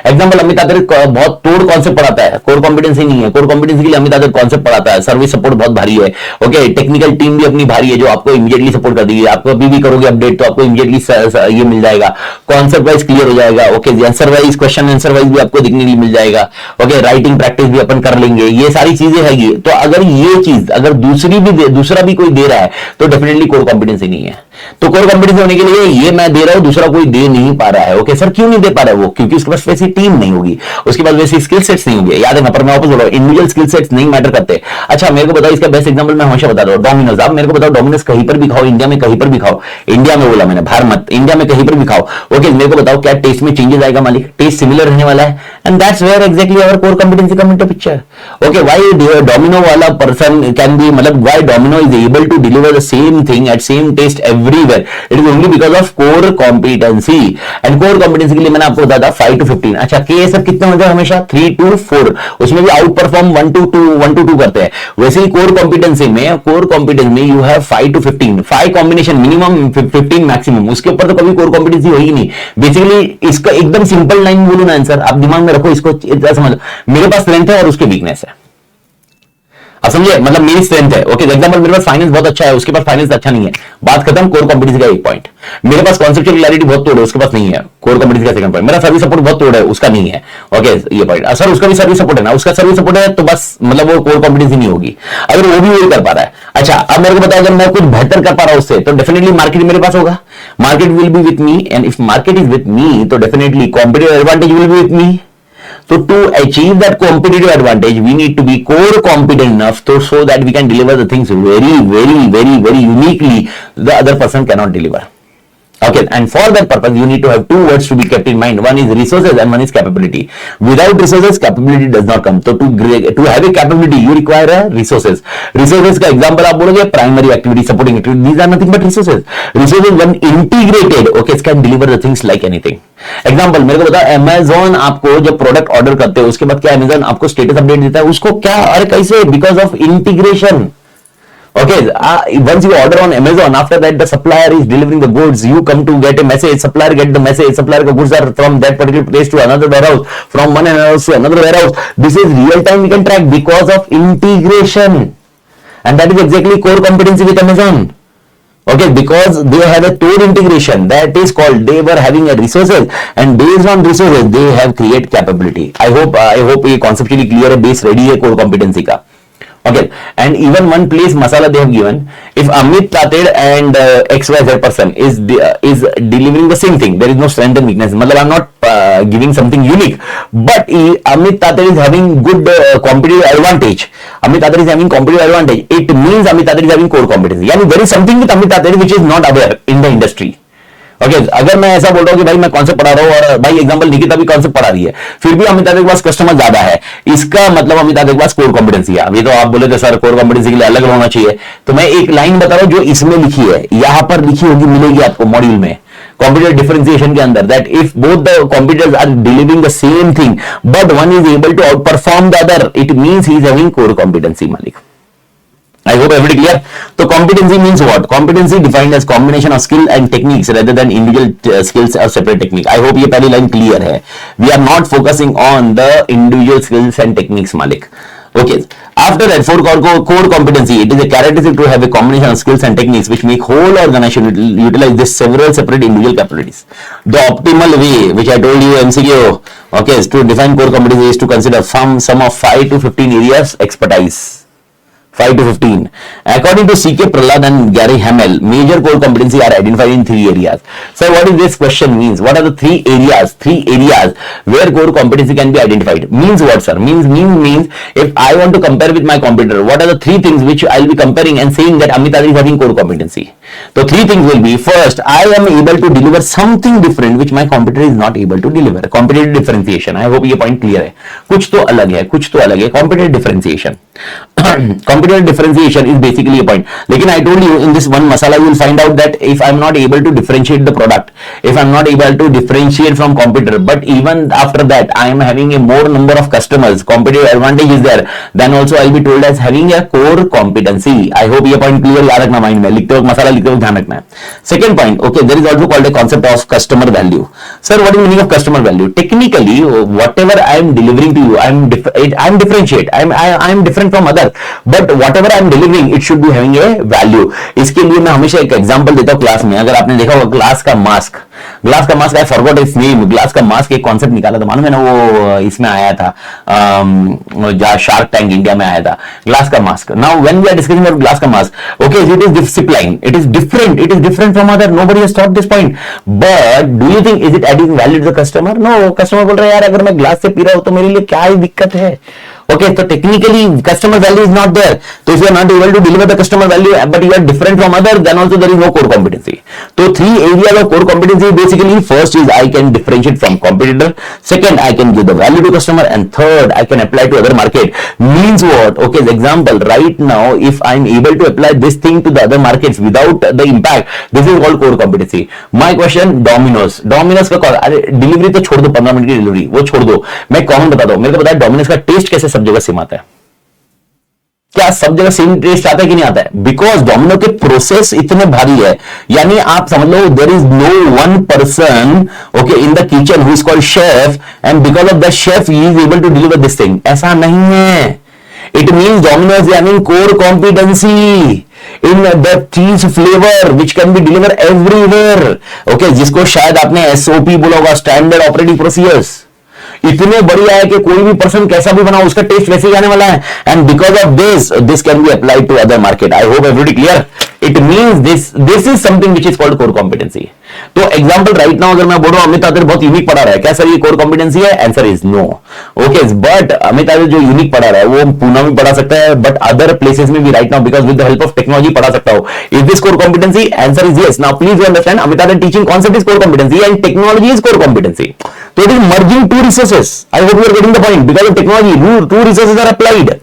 एग्जाम्पल अमित आदर बहुत तोड़ कॉन्सेप्ट पढ़ाता है, कोर कॉम्पिटेंसी नहीं है। कोर कॉम्पिटेंसी के लिए अमित आदर कॉन्सेप्ट पढ़ाता है, सर्विस सपोर्ट बहुत भारी है। ओके, टेक्निकल टीम भी अपनी भारी है जो आपको इमीडिएटली सपोर्ट कर देगी। आपको अभी भी करोगे अपडेट तो आपको इमीडिएटली ये मिल जाएगा, कॉन्सेप्ट वाइज क्लियर हो जाएगा। Okay, answer wise, question answer wise भी आपको देखने के लिए मिल जाएगा। ओके, राइटिंग प्रैक्टिस भी अपन कर लेंगे, ये सारी चीजें हैगी। तो अगर ये चीज अगर दूसरा भी कोई दे रहा है तो डेफिनेटली कोर कॉम्पिटेंसी नहीं है। तो कोर कॉम्पिटेंसी होने के लिए ये मैं दे रहा हूं, दूसरा कोई दे नहीं पा रहा है। ओके सर, क्यों नहीं दे पा रहा है वो? क्योंकि उसके पास वैसी टीम नहीं होगी, उसके पास वैसी स्किल सेट्स नहीं होंगे। याद है ना, पर मैं वापस बोल रहा हूं, इंडिविजुअल स्किल सेट्स नहीं मैटर करते। अच्छा मेरे को बताओ, इसका बेस्ट एग्जांपल मैं हमेशा बता रहा हूं, डोमिनोज। आप मेरे को बताओ डोमिनोज कहीं पर भी खाओ, इंडिया में कहीं पर भी खाओ, इंडिया में बोला मैंने, बाहर मत, इंडिया में कहीं पर भी खाओ। ओके, मेरे को बताओ क्या टेस्ट में चेंजेस आएगा मालिक? टेस्ट सिमिलर रहने वाला है, and that's where exactly our core competency come into picture. Okay, why Domino वाला पर्सन कैन बी, मतलब why Domino is able to deliver the same thing at same taste everywhere, it is only because of core competency. And core competency के लिए मैंने आपको बताया था 5 to 15। अच्छा के सर कितने होते हैं? हमेशा 3 to 4, उसमें भी आउट परफॉर्म 1 to 2 करते हैं। वैसे ही कोर कॉम्पिटेंसी में you have 5 to 15, 5 combination minimum, 15 maximum, उसके ऊपर तो कभी कोर कॉम्पिटेंसी होगी नहीं। बेसिकली इसका एकदम सिंपल लाइन बोलूं ना आंसर, आप दिमाग में रखो इसको, इतना समझ, मेरे पास स्ट्रेंथ है और उसके वीकनेस है। आप समझे, मतलब मेरी स्ट्रेंथ है। ओके, एग्जांपल मेरे पास फाइनेंस बहुत अच्छा है, उसके पास फाइनेंस अच्छा नहीं है, बात खत्म। कोर कॉम्पिटेंसी का एक पॉइंट। मेरे पास कॉन्सेप्चुअल क्लैरिटी बहुत तोड़ है, उसके पास नहीं है, कोर कॉम्पिटेंसी का सेकंड पॉइंट। मेरा सर्विस सपोर्ट बहुत तोड़ है, उसका नहीं है। ओके, ये पॉइंट। सर उसका भी सर्विस सपोर्ट है ना, उसका सर्विस सपोर्ट है, तो बस मतलब वो कोर कॉम्पिटेंसी नहीं होगी अगर वो भी वही कर पा रहा है। अच्छा अब मेरे को बताया, अगर मैं कुछ बेहतर कर पा रहा हूं उससे, तो डेफिनेटली मार्केट मेरे पास होगा, market will be with me, and if market is with me तो definitely competitive advantage will be with me. So to achieve that competitive advantage, we need to be core competent enough so that we can deliver the things very, very, very, very uniquely the other person cannot deliver. Okay, and for that purpose, you need to have two words to be kept in mind. One is resources and one is capability. Without resources, capability does not come. So to have a capability, you require a resources. Resources का example आप बोलोगे primary activity, supporting activity. These are nothing but resources. Resources when integrated, okay, can deliver the things like anything. Example मेरे को बता, Amazon आपको जब product order करते हो उसके बाद क्या Amazon आपको स्टेटस अपडेट देता है, उसको क्या, अरे कैसे? Because of integration. Okay, once you order on Amazon, after that the supplier is delivering the goods, you come to get a message, supplier get the message, supplier the goods are from that particular place to another warehouse, from one warehouse to another warehouse. This is real time we can track because of integration, and that is exactly core competency with Amazon. Okay, because they have a tool integration, that is called, they were having a resources, and based on resources they have create capability. I hope ये conceptually clear है, base ready है core competency का. Okay, and even one place masala they have given, if Amit Tated and XYZ person is delivering the same thing, there is no strength and weakness. Matlab I'm not giving something unique, but Amit Tated is having good competitive advantage. Amit Tated is having competitive advantage. It means Amit Tated is having core competency. Yani there is something with Amit Tated which is not aware in the industry. Okay अगर मैं ऐसा बोल रहा हूँ कि भाई मैं concept पढ़ा रहा हूँ और भाई एग्जांपल निकिता भी कॉन्सेप्ट पढ़ा रही है, फिर भी अमिता के पास कस्टमर ज्यादा है, इसका मतलब अमिता के पास कोर कॉम्पिटेंसी है. अभी तो आप बोले थे सर कोर कॉम्पिटेंसी के लिए अलग होना चाहिए, तो मैं एक लाइन बता रहा हूँ जो इसमें लिखी है, यहां पर लिखी होगी, मिलेगी आपको मॉड्यूल में कॉम्पिटिटिव डिफरेंशिएशन के अंदर, that if both the competitors are delivering the same thing but one is able to outperform the other, it means he is having core competency. मालिक, I hope everybody clear. So competency means what? Competency defined as combination of skill and techniques rather than individual skills or separate technique. I hope ये पहली line clear है. We are not focusing on the individual skills and techniques, Malik. Okay. After that, for core competency, it is a characteristic to have a combination of skills and techniques which make whole organization utilize this several separate individual capabilities. The optimal way, which I told you MCQ, okay, is to define core competency is to consider sum of 5 to 15 areas expertise. 5 to 15. According to C.K. Prahlad and Gary Hamel, major core competency are identified in 3 areas. So what is this question means? What are the 3 areas? 3 areas where core competency can be identified. Means what, sir? Means if I want to compare with my competitor, what are the 3 things which I'll be comparing and saying that Amit Tated is having core competency? So 3 things will be, first, I am able to deliver something different which my competitor is not able to deliver. Competitive differentiation. I hope ये point clear है. कुछ तो अलग है. Competitive differentiation. Competitive differentiation is basically a point. लेकिन I told you in this one masala you will find out that if I am not able to differentiate the product, if I am not able to differentiate from competitor, but even after that I am having a more number of customers, competitive advantage is there, then also I will be told as having a core competency. I hope ये point clear याद रखना mind में, लिखते वक्त मसाला लिखते वक्त ध्यान रखना है. Second point, okay, there is also called a concept of customer value. Sir, what is the meaning of customer value? Technically, whatever I am delivering to you, I am differentiate, I am different from others, but whatever I am delivering, it should be having a value. इसके लिए मैं हमेशा एक example देता हूँ class में. अगर आपने देखा होगा ग्लास का mask I forgot it's name. Glass का मास्क एक कॉन्सेप्ट निकाला था, मालूम है ना, वो इसमें आया था, जहाँ शार्क टैंक इंडिया में आया था, ग्लास का mask. Now when we are discussing about glass का mask, okay, it is discipline, it is different from other, nobody has taught this point, but do you think is it adding value to the customer? No. Customer बोल रहा है यार अगर मैं glass से P रहा हूं तो मेरे लिए क्या ही दिक्कत है. Okay, so technically customer value is not there. So if you are not able to deliver the customer value but you are different from other, then also there is no core competency. So 3 areas of core competency basically, first is I can differentiate from competitor, second I can give the value to customer, and third I can apply to other market. Means what? Okay, the example right now, if I am able to apply this thing to the other markets without the impact, this is called core competency. My question, Domino's का delivery तो छोड़ दो, 15 minute की delivery वो छोड़ दो, मैं common बताता हूं. मेरे को पता है डोमिनोज का टेस्ट कैसे सब जगह सेम आता है. क्या सब जगह सेम टेस्ट आता है कि नहीं आता है? बिकॉज डोमिनो के प्रोसेस इतने भारी है, यानी आप समझ लो there is no one person okay in the kitchen who is called chef and because of the chef he is able to deliver this thing. ऐसा नहीं है. It means Domino is having core competency in the cheese flavor which can be delivered everywhere. Okay, जिसको शायद आपने SOP बोला होगा, standard operating procedures. इतने बढ़िया है कि कोई भी पर्सन कैसा भी बनाओ उसका टेस्ट वैसे ही आने वाला है. And because of this can be applied to other market. I hope everybody clear. It means this is something which is called core competency. तो एग्जांपल राइट नाउ अगर मैं बोल रहा हूं अमित आदित्य बहुत यूनिक पढ़ा रहा है, क्या सर ये कोर कॉम्पिटेंसी है? Answer is no. Okay, but Amit Aditya जो यूनिक पढ़ा रहा है वो पूना में पढ़ा सकता है, बट अदर प्लेसेस में भी right now because with the help of technology पढ़ा सकता हो. Is this core competency? Answer is yes. Now please understand, Amit Aditya teaching concept is core competency and technology is core competency. So it is merging two resources. I hope you are getting the point. Because of technology, two resources are applied.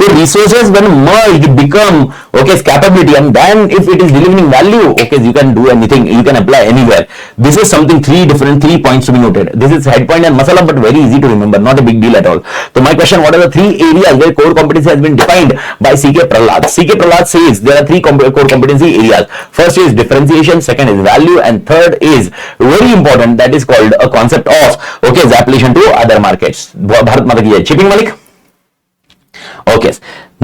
So resources when merged become okay capability, and then if it is delivering value, okay, you can do anything, you can apply anywhere. This is something three points to be noted. This is head point and masala, but very easy to remember, not a big deal at all. So my question: what are the three areas where core competency has been defined by C.K. Prahlad? C.K. Prahlad says there are three core competency areas. First is differentiation, second is value, and third is very important, that is called a concept of okay application to other markets. Bharat Mata ki jai. Shipping Malik. Okay,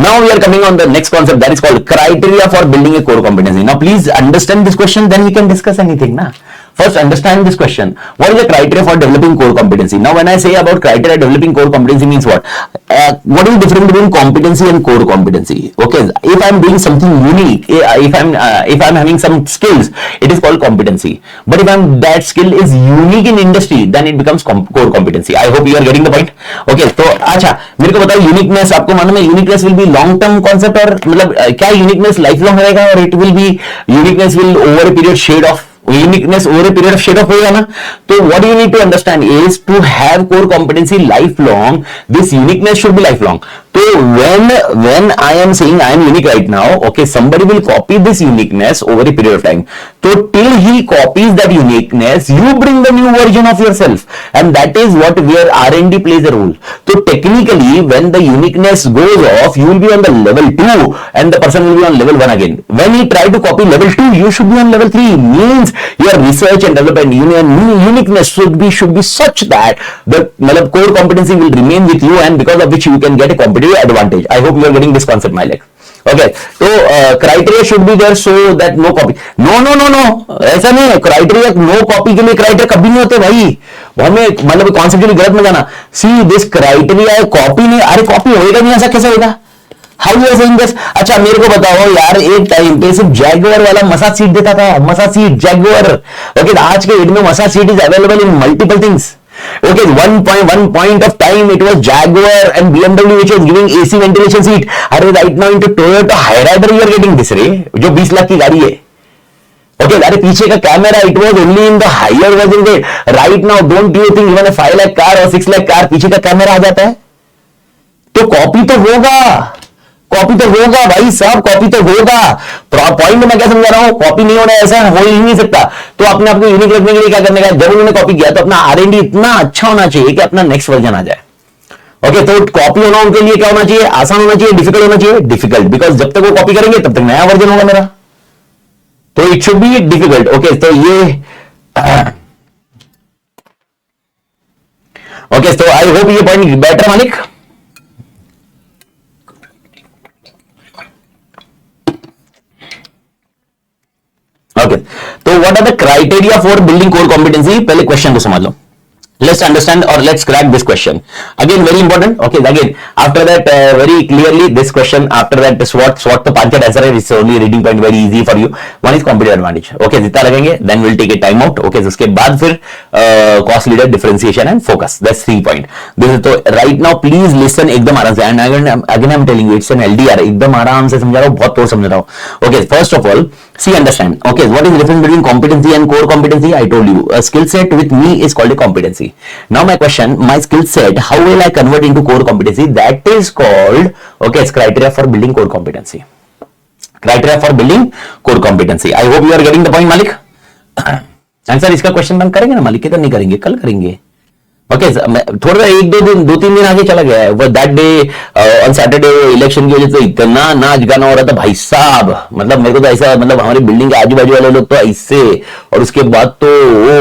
now we are coming on the next concept, that is called criteria for building a core competency. Now please understand this question, then we can discuss anything na. First understand this question, what is the criteria for developing core competency? Now when I say about criteria developing core competency means what is the difference between competency and core competency? Okay, if I am doing something unique, if I am having some skills, it is called competency. But if that skill is unique in industry, then it becomes core competency. I hope you are getting the point. Okay, तो अच्छा मेरे को बताओ, uniqueness आपको मालूम है, uniqueness will be long term concept, और मतलब क्या यूनिकनेस लाइफ लॉन्ग रहेगा, और it will be uniqueness will over a period shed of uniqueness over a period of shade off होगा ना. तो what you need to understand is to have core competency lifelong, this uniqueness should be lifelong. So when I am saying I am unique right now, okay, somebody will copy this uniqueness over a period of time. So till he copies that uniqueness, you bring the new version of yourself, and that is what where R&D plays a role. So technically, when the uniqueness goes off, you will be on the level 2, and the person will be on level 1 again. When he try to copy level 2, you should be on level 3. Means your research and development uniqueness should be such that the core competency will remain with you, and because of which you can get a competitive advantage. I hope you are getting this concept, my leg. Okay, so criteria should be there so that no copy. No, ऐसा नहीं है. criteria no copy के लिए criteria कभी नहीं होते भाई. हमें मतलब कॉन्सेप्चुअली गलत में जाना. See this criteria है, कॉपी नहीं. अरे कॉपी होएगा नहीं, ऐसा कैसे होगा? How you are saying this? अच्छा मेरे को बताओ यार, एक टाइम पे सिर्फ जैगुआर वाला मसाज सीट देता था, मसाज सीट जैगुआर. ओके, आज के डेट में massage seat is available in multiple things. Okay, one point of time it was Jaguar and BMW which was giving AC ventilation seat. अरे right now into Toyota Hyryder you are getting this रे, जो 20 लाख की गाड़ी है. Okay, अरे पीछे का camera it was only in the higher version rate. Right now don't you think even a 5 lakh car और 6 lakh car पीछे का कैमरा आ जाता है? तो कॉपी तो होगा, कॉपी तो होगा भाई साहब, कॉपी तो होगा. पॉइंट मैं क्या समझा रहा हूं, कॉपी नहीं होना, ऐसा हो ही नहीं सकता. तो अपने आपको यूनिक रखने के लिए क्या करने का, जब उन्होंने कॉपी किया तो अपना R&D इतना अच्छा होना चाहिए कि अपना नेक्स्ट वर्जन आ जाए. ओके, तो कॉपी होना उनके लिए क्या होना चाहिए, आसान होना चाहिए, डिफिकल्ट होना चाहिए, डिफिकल्ट, बिकॉज जब तक वो कॉपी करेंगे तब तक नया वर्जन होगा मेरा. तो it should be difficult. Okay, तो ये ओके, तो आई होप ये पॉइंट बेटर मालिक. ओके, तो what are the criteria for building core competency? पहले क्वेश्चन को समझ लो. Let's understand or let's crack this question. Again, very important. Okay, again, after that, very clearly, this question, after that, SWOT तो 5 का answer है, it's only reading point, very easy for you. One is competitive advantage. Okay, जितना लगेंगे, then we'll take a time out. Okay, उसके बाद फिर cost leader, differentiation and focus. That's 3 point. This is तो right now, please listen एकदम आराम से. And again, I'm telling you, it's an LDR. एकदम आराम से समझा रहा हूँ, बहुत तोड़ समझ रहा हूँ. Okay, first of all, see, understand. Okay, what is the difference between competency and core competency? I told you, a skill set with me is called a competency. Now my question, my skill set, how will I convert into core competency? That is called, okay, it's criteria for building core competency. Criteria for building core competency. I hope you are getting the point, Malik. Answer इसका question हम करेंगे ना मालिक, किधर नहीं करेंगे, कल करेंगे. ओके, थोड़ा दो तीन दिन आगे चला गया है. वो that day on Saturday election की वजह से इतना नाच गाना हो रहा था भाई साहब. मतलब मेरे को तो ऐसा, मतलब हमारी बिल्डिंग के आजू बाजू वाले लोग तो ऐसे, और उसके बाद तो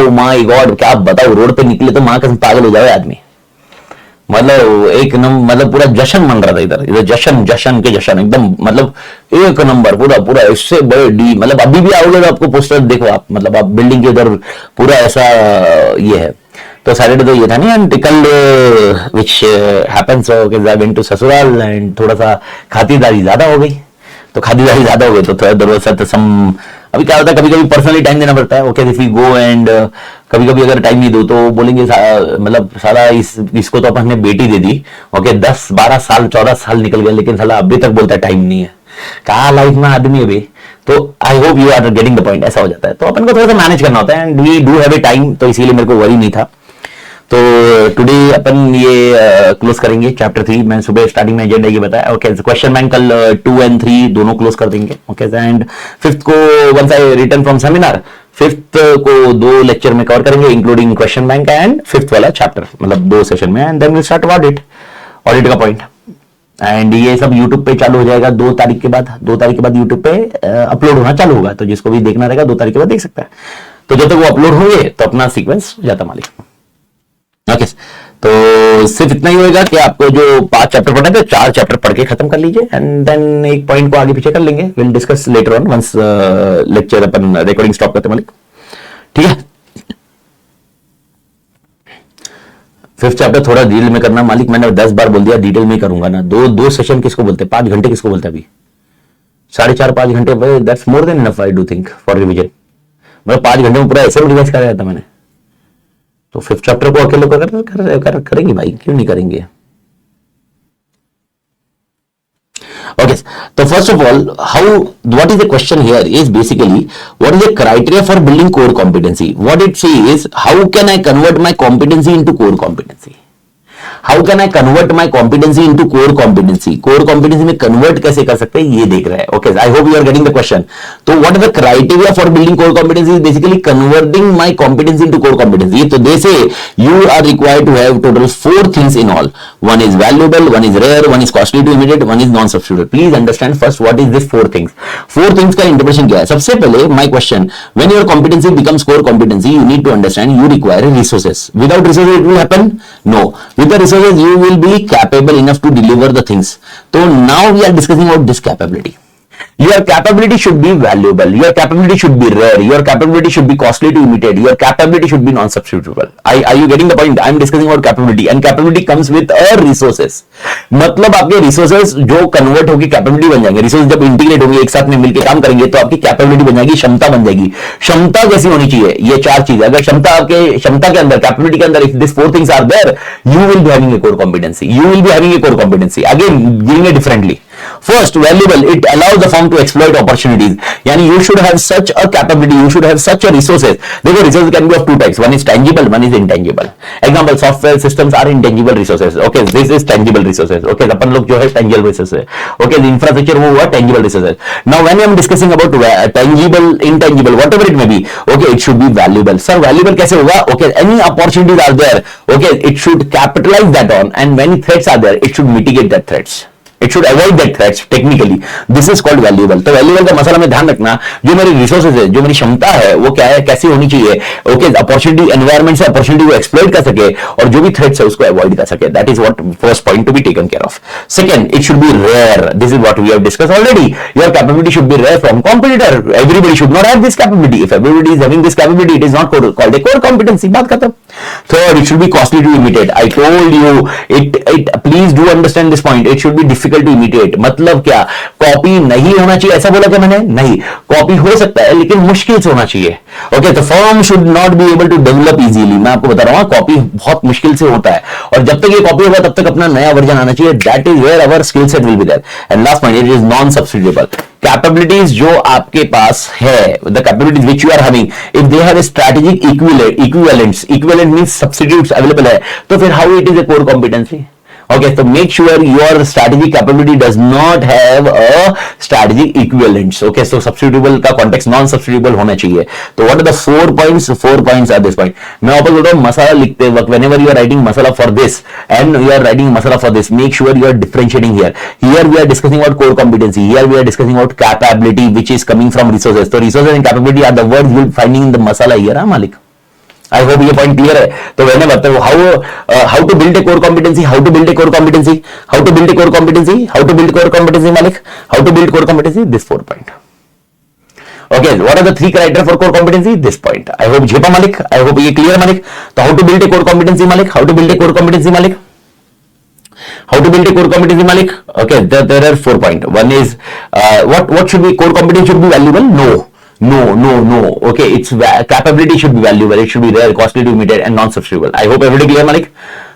ओ माय गॉड, क्या बताओ, रोड पे निकले तो माँ कसम पागल हो जाए आदमी. मतलब एक नंबर, मतलब पूरा जश्न मन रहा था इधर जश्न के जश्न एकदम, मतलब एक नंबर पूरा इससे बड़े डी. मतलब अभी भी आओगे तो आपको पोस्टर देखो आप, मतलब आप बिल्डिंग के उधर पूरा ऐसा ये है. तो सैटरडे तो ये था नहीं, एंड कल विच हैपेंस आई वेंट टू ससुराल एंड थोड़ा सा खातिरदारी ज्यादा हो गई, तो खातिरदारी ज्यादा हो गई तो थोड़ा देर वाज सम, अभी क्या होता है कभी कभी पर्सनली टाइम देना पड़ता है। Okay if you go and कभी कभी अगर टाइम नहीं दो तो बोलेंगे मतलब साला इसको तो अपन ने बेटी दे दी, ओके 10-12 साल 14 साल निकल गए लेकिन साला अभी तक बोलता है टाइम नहीं है, कहा लाइफ में आदमी अभी। तो I hope you are getting the point, ऐसा हो जाता है। तो अपन को थोड़ा सा मैनेज करना होता है and we do have a time, तो इसीलिए मेरे को वरी नहीं था। तो टुडे अपन ये क्लोज करेंगे चैप्टर 3। मैं सुबह स्टार्टिंग में एजेंडा ये बताया। ओके क्वेश्चन बैंक कल 2 और 3 दोनों क्लोज कर देंगे। ओके एंड 5th को once I return from seminar 5th को 2 लेक्चर में कवर करेंगे including question bank and 5th वाला चैप्टर, मतलब 2 सेशन में, and then will start audit का पॉइंट। एंड ये सब यूट्यूब पे चालू हो जाएगा 2 तारीख के बाद। 2 तारीख के बाद यूट्यूब पे अपलोड होना चालू होगा, तो जिसको भी देखना रहेगा 2 तारीख के बाद देख सकता है। तो जब तक वो अपलोड होंगे तो अपना सीक्वेंस जाता मालिक। ओके तो सिर्फ इतना ही होगा कि आपको जो 5 चैप्टर पढ़ने थे 4 चैप्टर पढ़ के खत्म कर लीजिए एंड देन एक पॉइंट को आगे पीछे कर लेंगे। Will discuss later on once lecture अपन रिकॉर्डिंग स्टॉप करते मालिक, ठीक है। 5th चैप्टर थोड़ा डिटेल में करना मालिक, मैंने 10 बार बोल दिया डिटेल में करूंगा ना। 2 सेशन किसको बोलते हैं, 5 घंटे किसको बोलते हैं, अभी 4.5-5 घंटे, that's more than enough I do think for revision. मतलब 5 घंटे में पूरा ऐसे रिवाइज कराया था मैंने। तो 5th चैप्टर को अकेले करेंगे भाई, क्यों नहीं करेंगे। Okay, so first of all, what is the question here is basically what is the criteria for building core competency? What it says is how can I convert my competency into core competency? How can I convert my competency into core competency? Core competency में convert कैसे कर सकते हैं ये देख रहे हैं। Okay, I hope you are getting the question. तो what are the criteria for building core competency? Is basically converting my competency into core competency. तो they say you are required to have total 4 things in all. One is valuable, one is rare, one is costly to imitate, one is non-substitutable. Please understand first what is this 4 things. 4 things का interpretation क्या है? सबसे पहले my question, when your competency becomes core competency, you need to understand you require resources. Without resources it will happen? No. With the resources you will be capable enough to deliver the things. So now we are discussing about this capability. Your capability should be valuable. Your capability should be rare. Your capability should be costly to imitate. Your capability should be non-substitutable. Are you getting the point? I am discussing about capability, and capability comes with resources. मतलब आपके resources जो convert होगी capability बन जाएंगे। resources जब integrate होंगे, एक साथ में मिलकर काम करेंगे तो आपकी capability बन जाएगी, क्षमता बन जाएगी। क्षमता कैसी होनी चाहिए? ये 4 चीजें। अगर क्षमता के अंदर capability के अंदर if these 4 things are there, you will be having a core competency. You will be having a core competency. Again, giving it differently. First, valuable. It allows the firm to exploit opportunities. यानी you should have such a capability. You should have such a resources. देखो resources can be of 2 types. One is tangible, one is intangible. Example, software systems are intangible resources. Okay, this is tangible resources. Okay, अपन लोग जो है tangible resources. Okay, the infrastructure वो हुआ tangible resources. Now, when I am discussing about tangible, intangible, whatever it may be, okay, it should be valuable. Sir, valuable कैसे होगा? Okay, any opportunities are there. Okay, it should capitalize that on, and when threats are there, it should mitigate that threats. It should avoid that threats technically. This is called valuable. तो valuable का मसला में ध्यान रखना, जो मेरी resources है, जो मेरी क्षमता है, वो क्या है, कैसी होनी चाहिए। Okay, opportunity environment से opportunity को exploit कर सके और जो भी threats है उसको avoid कर सके। That is what first point to be taken care of. Second, it should be rare. This is what we have discussed already. Your capability should be rare from competitor. Everybody should not have this capability. If everybody is having this capability, it is not called a core competency. बात खत्म। Third, it should be costly to imitate. I told you it. Please do understand this point. It should be difficult to imitate. मतलब क्या, copy नहीं होना चाहिए ऐसा बोला क्या मैंने? नहीं, कॉपी हो सकता है लेकिन मुश्किल से होना चाहिए। ओके, तो firm should not be able to develop easily. मैं आपको बता रहा हूँ कॉपी बहुत मुश्किल से होता है और जब तक ये कॉपी होगा तब तक अपना नया वर्जन आना चाहिए। That is where our skill set will be there. And last point, it is non substitutable. Capabilities जो आपके पास है, the capabilities which you are having, if they have strategic equivalent means substitutes available है, तो फिर how it is a core competency. Okay, so make sure your strategic capability does not have a strategic equivalents. Okay, so substitutable का context non-substitutable होना चाहिए। तो what are the 4 points? 4 points are this point. मैं वापस बोल रहा हूँ, मसाला लिखते वक्त whenever you are writing masala for this and you are writing masala for this, make sure you are differentiating here. Here we are discussing about core competency. Here we are discussing about capability, which is coming from resources. So resources and capability are the words you will finding in the masala here, हाँ मालिक। I hope ये point clear है। तो मैंने बताया how to build a core competency, how to build a core competency, how to build a core competency, how to build core competency मालिक, how to build core competency, this 4 point. Okay, what are the three criteria for core competency? This point. I hope Jhepa Malik. I hope ये clear Malik. तो how to build a core competency Malik? How to build a core competency Malik? How to build a core competency Malik? Okay, there are 4 points. One is what should be core competency should be valuable? No. Okay, its capability should be valuable. It should be rare, costly to imitate, and non-substitutable. I hope everybody clear Malik.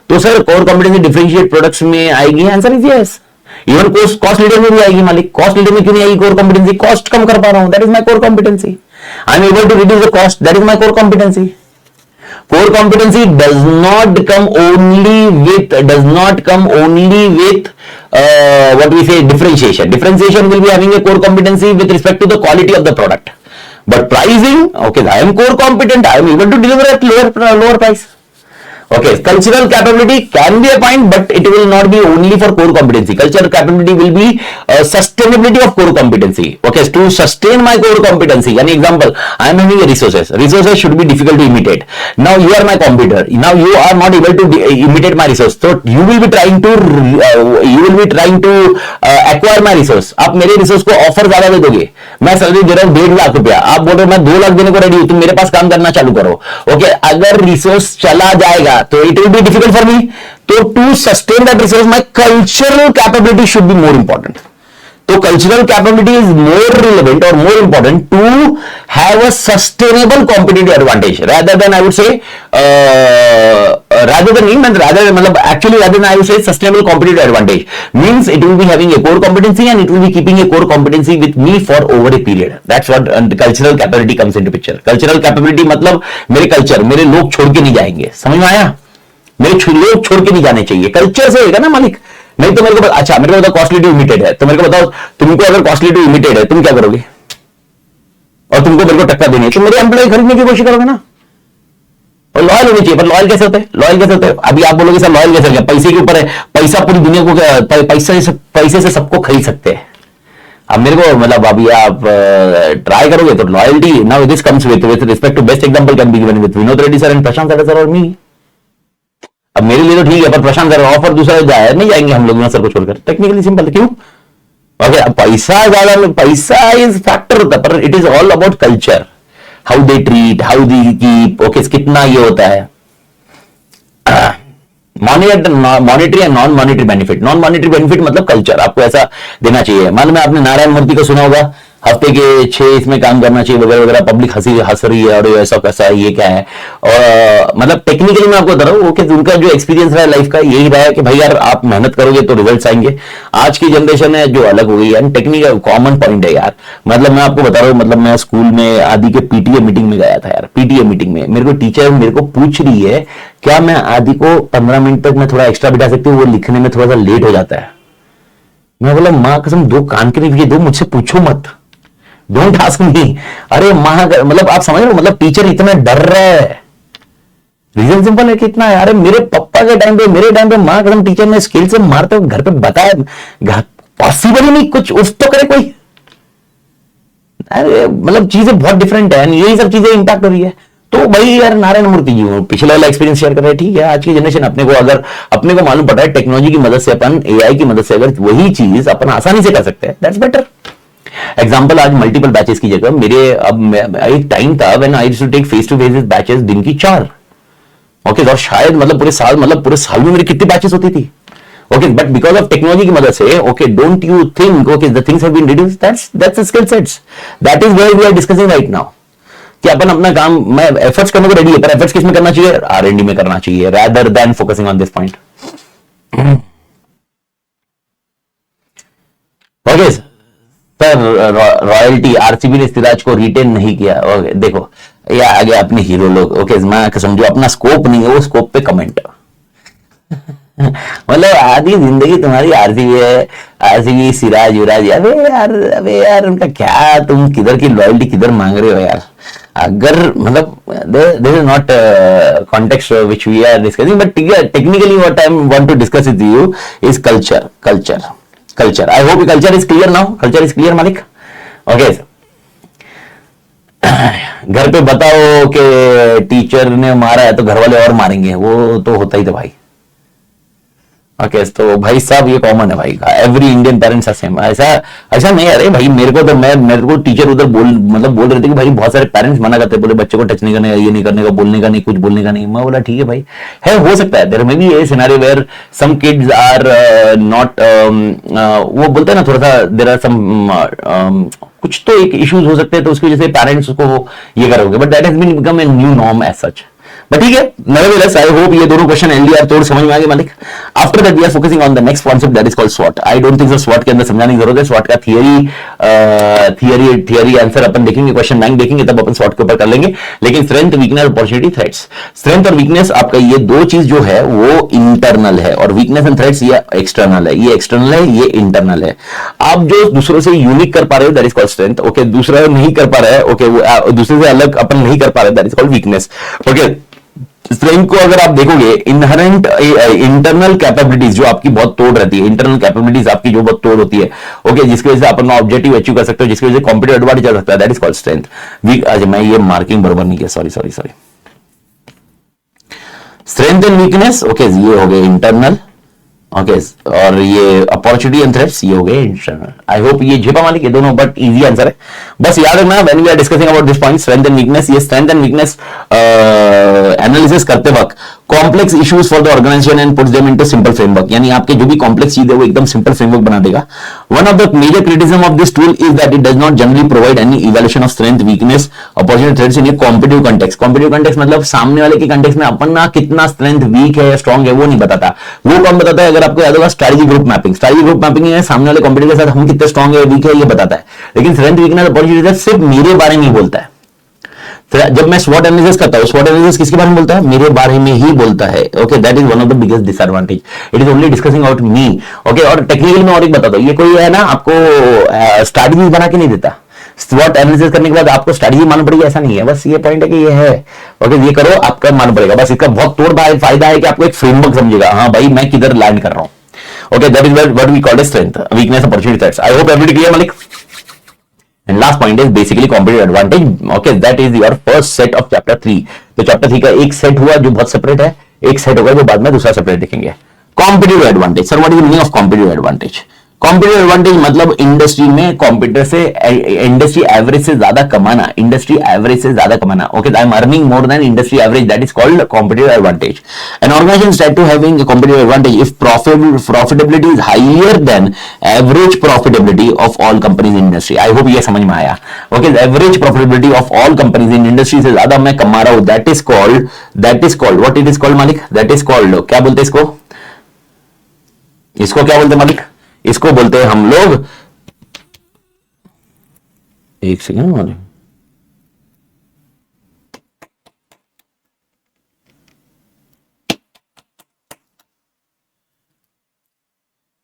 तो sir core competency differentiate products में आएगी? Answer is yes. Even cost leader में भी आएगी मालिक. Cost leader में क्यों नहीं आएगी कोर कॉम्पिटेंसी? कॉस्ट कम कर पा रहा हूं, that is my core competency. I am able to reduce the cost, that is my core competency. Core competency does not come only with what we say differentiation. Differentiation will be having a core competency with respect to the quality of the product. But pricing, okay, I am core competent. I am able to deliver at lower price. Okay, cultural capability can be a point, but it will not be only for core competency. Cultural capability will be sustainability of core competency. Okay, to sustain my core competency. An example, I am having a resources. Resources should be difficult to imitate. Now you are my competitor. Now you are not able to imitate my resource. So you will be trying to acquire my resource. आप मेरे resource को offer ज्यादा दे दोगे. मैं salary दे रहा हूँ 1.5 लाख रुपया. आप बोल रहे हो मैं 2 लाख देने को रेडी हूँ. तुम मेरे पास काम करना चालू करो. Okay, अगर resource चला जाएगा तो it will be difficult for me. So to sustain that resource, my cultural capability should be more important. So cultural capability is more relevant or more important to have a sustainable competitive advantage rather than I would say rather than I would say sustainable competitive advantage means it will be having a core competency and it will be keeping a core competency with me for over a period. That's what cultural capability comes into picture. Cultural capability मतलब मेरे culture, मेरे लोग छोड़ के नहीं जाएंगे. समझ में आया? मेरे लोग छोड़ के नहीं जाने चाहिए. कल्चर से होगा ना मालिक. नहीं तो मेरे को अच्छा मेरे को बताओ कॉस्टली टू इमिटेड है, तो मेरे को बताओ तुमको अगर कॉस्टली टू इमिटेड है तुम क्या करोगे और तुमको मेरे को टक्कर देनी है तो मेरे एम्प्लॉय खरीदने की कोशिश करोगे ना. और लॉयल होनी चाहिए. पर लॉयल कैसे होते हैं? लॉयल कैसे होते हैं? अभी आप बोलोगे सर लॉयल कैसे हो गया? पैसे के ऊपर है. पैसा पूरी दुनिया को पैसे से सबको खरीद सकते हैं. अब मेरे को मतलब अभी आप ट्राई करोगे तो loyalty now this comes with respect to best example can be given with Vinod Reddy sir and Prashant sir और मी. अब मेरे लिए तो ठीक है पर प्रशांत सर ऑफर दूसरा जाए नहीं जाएंगे हम लोग सर को छोड़कर. Technically simple. क्यों? ओके, पैसा ज्यादा पैसा इज फैक्टर होता है पर it is all about culture. How they treat, how they keep. Okay, कितना ये होता है monetary and non monetary benefit. Non monetary benefit मतलब कल्चर आपको ऐसा देना चाहिए. मान लो आपने नारायण मूर्ति को सुना होगा, हफ्ते के 6 इसमें काम करना चाहिए वगैरह वगैरह. पब्लिक हंस रही है और ऐसा कैसा है, ये क्या है. और मतलब टेक्निकली मैं आपको बता रहा हूँ ओके, उनका जो एक्सपीरियंस रहा है लाइफ का यही रहा है कि भाई यार आप मेहनत करोगे तो रिजल्ट्स आएंगे. आज की जनरेशन है जो अलग हो गई है. टेक्निकल कॉमन पॉइंट है यार. मतलब मैं आपको बता रहा हूँ, मतलब मैं स्कूल में आदि के पीटीए मीटिंग में गया था यार. पीटीए मीटिंग में मेरे को टीचर मेरे को पूछ रही है क्या मैं आदि को 15 मिनट तक मैं थोड़ा एक्स्ट्रा बिठा सकती हूँ, वो लिखने में थोड़ा सा लेट हो जाता है. मैं बोला माँ कसम 2 कान के नीचे दो, मुझसे पूछो मत, डोंट आस्क मी. अरे माँ मतलब आप समझ रहे हो, मतलब टीचर इतना डर रहा है. रीजन सिंपल है कि इतना है. अरे मेरे पापा के टाइम पे मेरे टाइम पे माँ कसम टीचर ने स्केल से मारते हुए घर पे बताया पॉसिबल ही नहीं. कुछ उफ तो करे कोई. अरे मतलब चीजें बहुत डिफरेंट है. यही सब चीजें इंपैक्ट हो रही है. तो भाई यार नारायण मूर्ति जी पिछले वाला एक्सपीरियंस शेयर कर रहे हैं. ठीक है, आज की जनरेशन अपने को मालूम पड़ा है टेक्नोलॉजी की मदद से अपन एआई की मदद से अगर वही चीज अपन आसानी से कर सकते हैं, दैट्स बेटर. एग्जाम्पल आज मल्टीपल बैचेस की जगह मेरे अब एक टाइम था when I used to take face to face batches दिन की 4. ओके, और शायद मतलब पूरे साल में मेरी कितनी बैचेस होती थी. Okay, but because of technology की मदद से okay don't you think okay the things have been reduced. That's skill sets. That is where we are discussing right now कि अपन अपना काम मैं एफर्ट्स करने को रेडी है पर एफर्ट्स किस में करना चाहिए? R&D में करना चाहिए rather than focusing on this point. Okay sir, royalty RCB ने सिराज को रिटेन नहीं किया. ओके देखो ये आ गया अपने हीरो लोग. ओके मैं समझो अपना स्कोप नहीं है वो स्कोप पे कमेंट. मतलब आधी जिंदगी तुम्हारी आरसीबी है, आरसीबी सिराज युवराज. अबे यार उनका क्या, तुम किधर की लॉयल्टी किधर मांग रहे हो यार. अगर मतलब this is not context which we are discussing, but technically what I want to discuss with you is culture. I hope culture is clear now. Culture is clear मालिक. Okay. घर पे बताओ कि टीचर ने मारा है तो घर वाले और मारेंगे, वो तो होता ही था भाई. ओके तो भाई साहब ये कॉमन है भाई, every Indian parents are same. ऐसा ऐसा नहीं, अरे भाई मेरे को तो मेरे को टीचर उधर बोल रहे थे कि भाई बहुत सारे पेरेंट्स मना करते बोले बच्चे को टच नहीं करने का, ये नहीं करने का, बोलने का नहीं, कुछ बोलने का नहीं। मैं बोला ठीक है भाई, है हो सकता है there may be a scenario where some kids are not, वो बोलते हैं ना थोड़ा सा देयर आर सम कुछ तो एक इश्यूज हो सकते हैं, तो उसकी वजह से पेरेंट्स उसको ये करोगे, but that has been become a new norm as such. But ठीक है, nevertheless I hope ये दोनों क्वेश्चन एलडीआर तोड़ समझ में आ गए मालिक। After that we are focusing on the next concept that is called स्वॉट। I don't think so स्वॉट के अंदर समझाने की जरूरत है। स्वॉट का थियरी आंसर अपन देखेंगे, क्वेश्चन 9 देखेंगे तब अपन स्वॉट के ऊपर कर लेंगे। लेकिन strength, weakness, opportunity, threats, strength और वीकनेस आपका ये दो चीज जो है वो इंटरनल है, और वीकनेस एंड थ्रेट्स ये एक्सटर्नल है। ये एक्सटर्नल है, ये इंटरनल है। आप जो दूसरों से यूनिक कर पा रहे हो that is called strength. Okay, दूसरा नहीं कर पा रहा है, ओके, दूसरे से अलग अपन नहीं कर पा रहे that is called weakness. Okay, strength को अगर आप देखोगे, इनहेरेंट इंटरनल कैपेबिलिटीज जो आपकी बहुत तोड़ रहती है, इंटरनल कैपेबिलिटीज आपकी जो बहुत तोड़ होती है, ओके, जिसकी वजह से अपन ऑब्जेक्टिव अचीव कर सकते हो, जिसकी वजह से कॉम्पिटिटिव एडवांटेज आ सकता है, दैट इज कॉल्ड स्ट्रेंथ। अच्छा मैं ये मार्किंग बराबर नहीं किया, sorry. Strength and weakness, okay, ये हो गए इंटरनल, ओके, और ये अपॉर्चुनिटी एंड थ्रेट्स ये हो गए इंटरनल। आई होप ये झेपा मालिक, ये दोनों बट इजी आंसर है। बस याद रखना when we are discussing about this point strength and weakness, ये स्ट्रेंथ एंड वीकनेस एनालिसिस करते वक्त complex issues for the organisation and puts them into simple framework, यानी आपके जो भी कॉम्प्लेक्स चीज है वो एकदम सिंपल फ्रेमवर्क बना देगा। One of the major criticism of this tool is that it does not generally provide any evaluation of strength, weakness, opportunity, threats in a competitive context. Competitive context मतलब सामने वाले के कंटेक्स्ट में अपन ना कितना strength week है या strong है वो नहीं बताता। वो कौन बताता है? अगर आपको याद होगा strategy group mapping. Strategy group mapping है सामने वाले कॉम्पिटिटर के साथ हम कितने स्ट्रॉन्ग है वीक है ये बताता है, लेकिन स्ट्रेंथ, वीकनेस, अपॉर्चुनिटी सिर्फ मेरे बारे में ही बोलता है। जब मैं स्वॉट एनालिसिस करता हूं, स्वॉट एनालिसिस किसके बारे में बोलता है? मेरे बारे में ही बोलता है। Okay, that is one of the biggest disadvantage, it is only discussing about me. Okay, और टेक्निकली मैं और एक बताता हूं, ये कोई है ना आपको स्ट्रैटेजी बना के नहीं देता। स्वॉट एनालिसिस करने के बाद आपको स्ट्रैटेजी मालूम पड़ेगी ऐसा नहीं है, बस ये पॉइंट है कि ये है, ओके, ये करो आपका मालूम पड़ेगा। बस इसका बहुत तोड़ फायदा है कि आपको एक फ्रेमवर्क समझेगा, हाँ भाई मैं किधर लैंड कर रहा हूं। Okay, that is what we call strength, weakness, opportunity, threats. I hope everybody clear मालिक। And last point is basically competitive advantage. Okay, that is your first set of chapter 3. तो chapter 3 का एक set हुआ जो बहुत separate है, एक set होगा जो बाद में दूसरा सेपरेट देखेंगे। Competitive advantage. Sir, what is the meaning of competitive advantage? Competitive advantage मतलब इंडस्ट्री में कॉम्पिटिटर से, इंडस्ट्री एवरेज से ज्यादा कमाना, इंडस्ट्री एवरेज से ज्यादा कमाना। Okay, I am earning more than industry average, that is called competitive advantage. An organisation start to having a competitive advantage if profitability is higher than average profitability of all companies in industry. I hope ये समझ में आया। Okay, average profitability of all companies in industry से ज्यादा मैं कमा रहा हूं, that is called what it is called मालिक? दैट इज कॉल्ड, क्या बोलते हैं इसको? इसको क्या बोलते हैं मालिक? इसको बोलते हैं हम लोग, एक सेकेंड मालिक,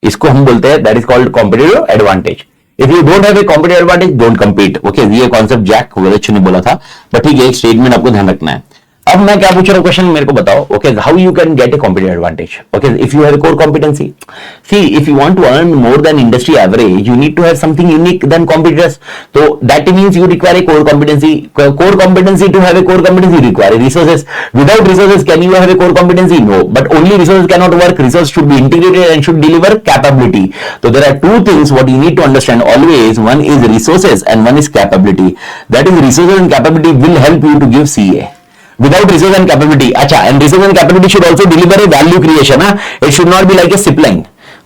इसको हम बोलते हैं that is called competitive advantage. If you don't have a competitive advantage don't compete. Okay, ये कॉन्सेप्ट जैक वेलेच ने बोला था, बट ठीक है, एक स्टेटमेंट आपको ध्यान रखना है। अब मैं क्या पूछ रहा हूं क्वेश्चन, मेरे को बताओ। Okay, how you can get a competitive advantage? Okay, if you have core competency, see if you want to earn more than industry average you need to have something unique than competitors. तो that means you require a core competency. Core competency, to have a core competency you require resources. Without resources can you have a core competency? No, but only resources can not work. Resource should be integrated and should deliver capability. तो there are two things what you need to understand always, one is resources and one is capability. That is resources and capability will help you to give CA. Without resource and capability, अच्छा, and resource and capability should also deliver a value creation, ना? It should not be like a zip line.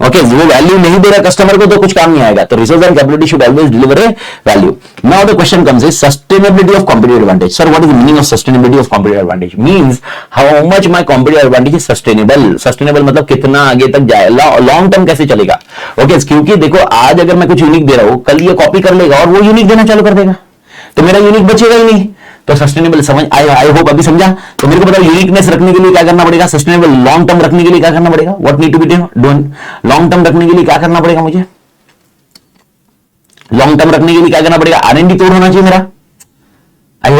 Okay, वो value नहीं दे रहा customer को तो कुछ काम नहीं आएगा। तो resource and capability should always deliver A value. Now the question comes is sustainability of competitive advantage. Sir, what is the meaning of sustainability of competitive advantage? Means how much my competitive advantage is sustainable. Sustainable मतलब कितना आगे तक जाए, long term कैसे चलेगा। Okay, क्योंकि देखो आज अगर मैं कुछ यूनिक दे रहा हूं, कल ये कॉपी कर लेगा और वो यूनिक देना चालू कर देगा, तो मेरा यूनिक बचेगा ही नहीं। तो सस्टेनेबल समझ आई होप अभी समझा। तो मेरे को बताओ यूनिकनेस रखने के लिए क्या करना पड़ेगा? सस्टेनेबल लॉन्ग टर्म रखने के लिए क्या करना पड़ेगा? What need to be done? Long term रखने के लिए क्या करना पड़ेगा मुझे? लॉन्ग टर्म रखने के लिए क्या करना पड़ेगा? आरएनडी तोड़ होना चाहिए मेरा। आई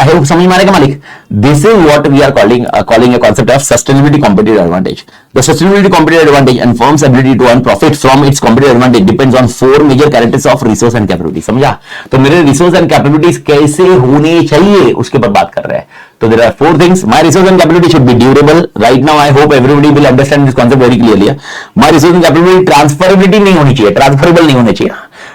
होप समझ में आ रहा है मालिक। This is what we are calling a concept of sustainability competitive advantage. The sustainability competitive advantage and firm's ability to earn profit from its competitive advantage depends on four major characteristics of resource and capability. समझा? तो मेरे resource and capabilities कैसे होने चाहिए उसके ऊपर बात कर रहे हैं। तो there are four things. My resource and capability should be durable. Right now I hope everybody will understand this concept very clearly. My resource and capability transferability नहीं होनी चाहिए, ट्रांसफरेबल नहीं होनी चाहिए.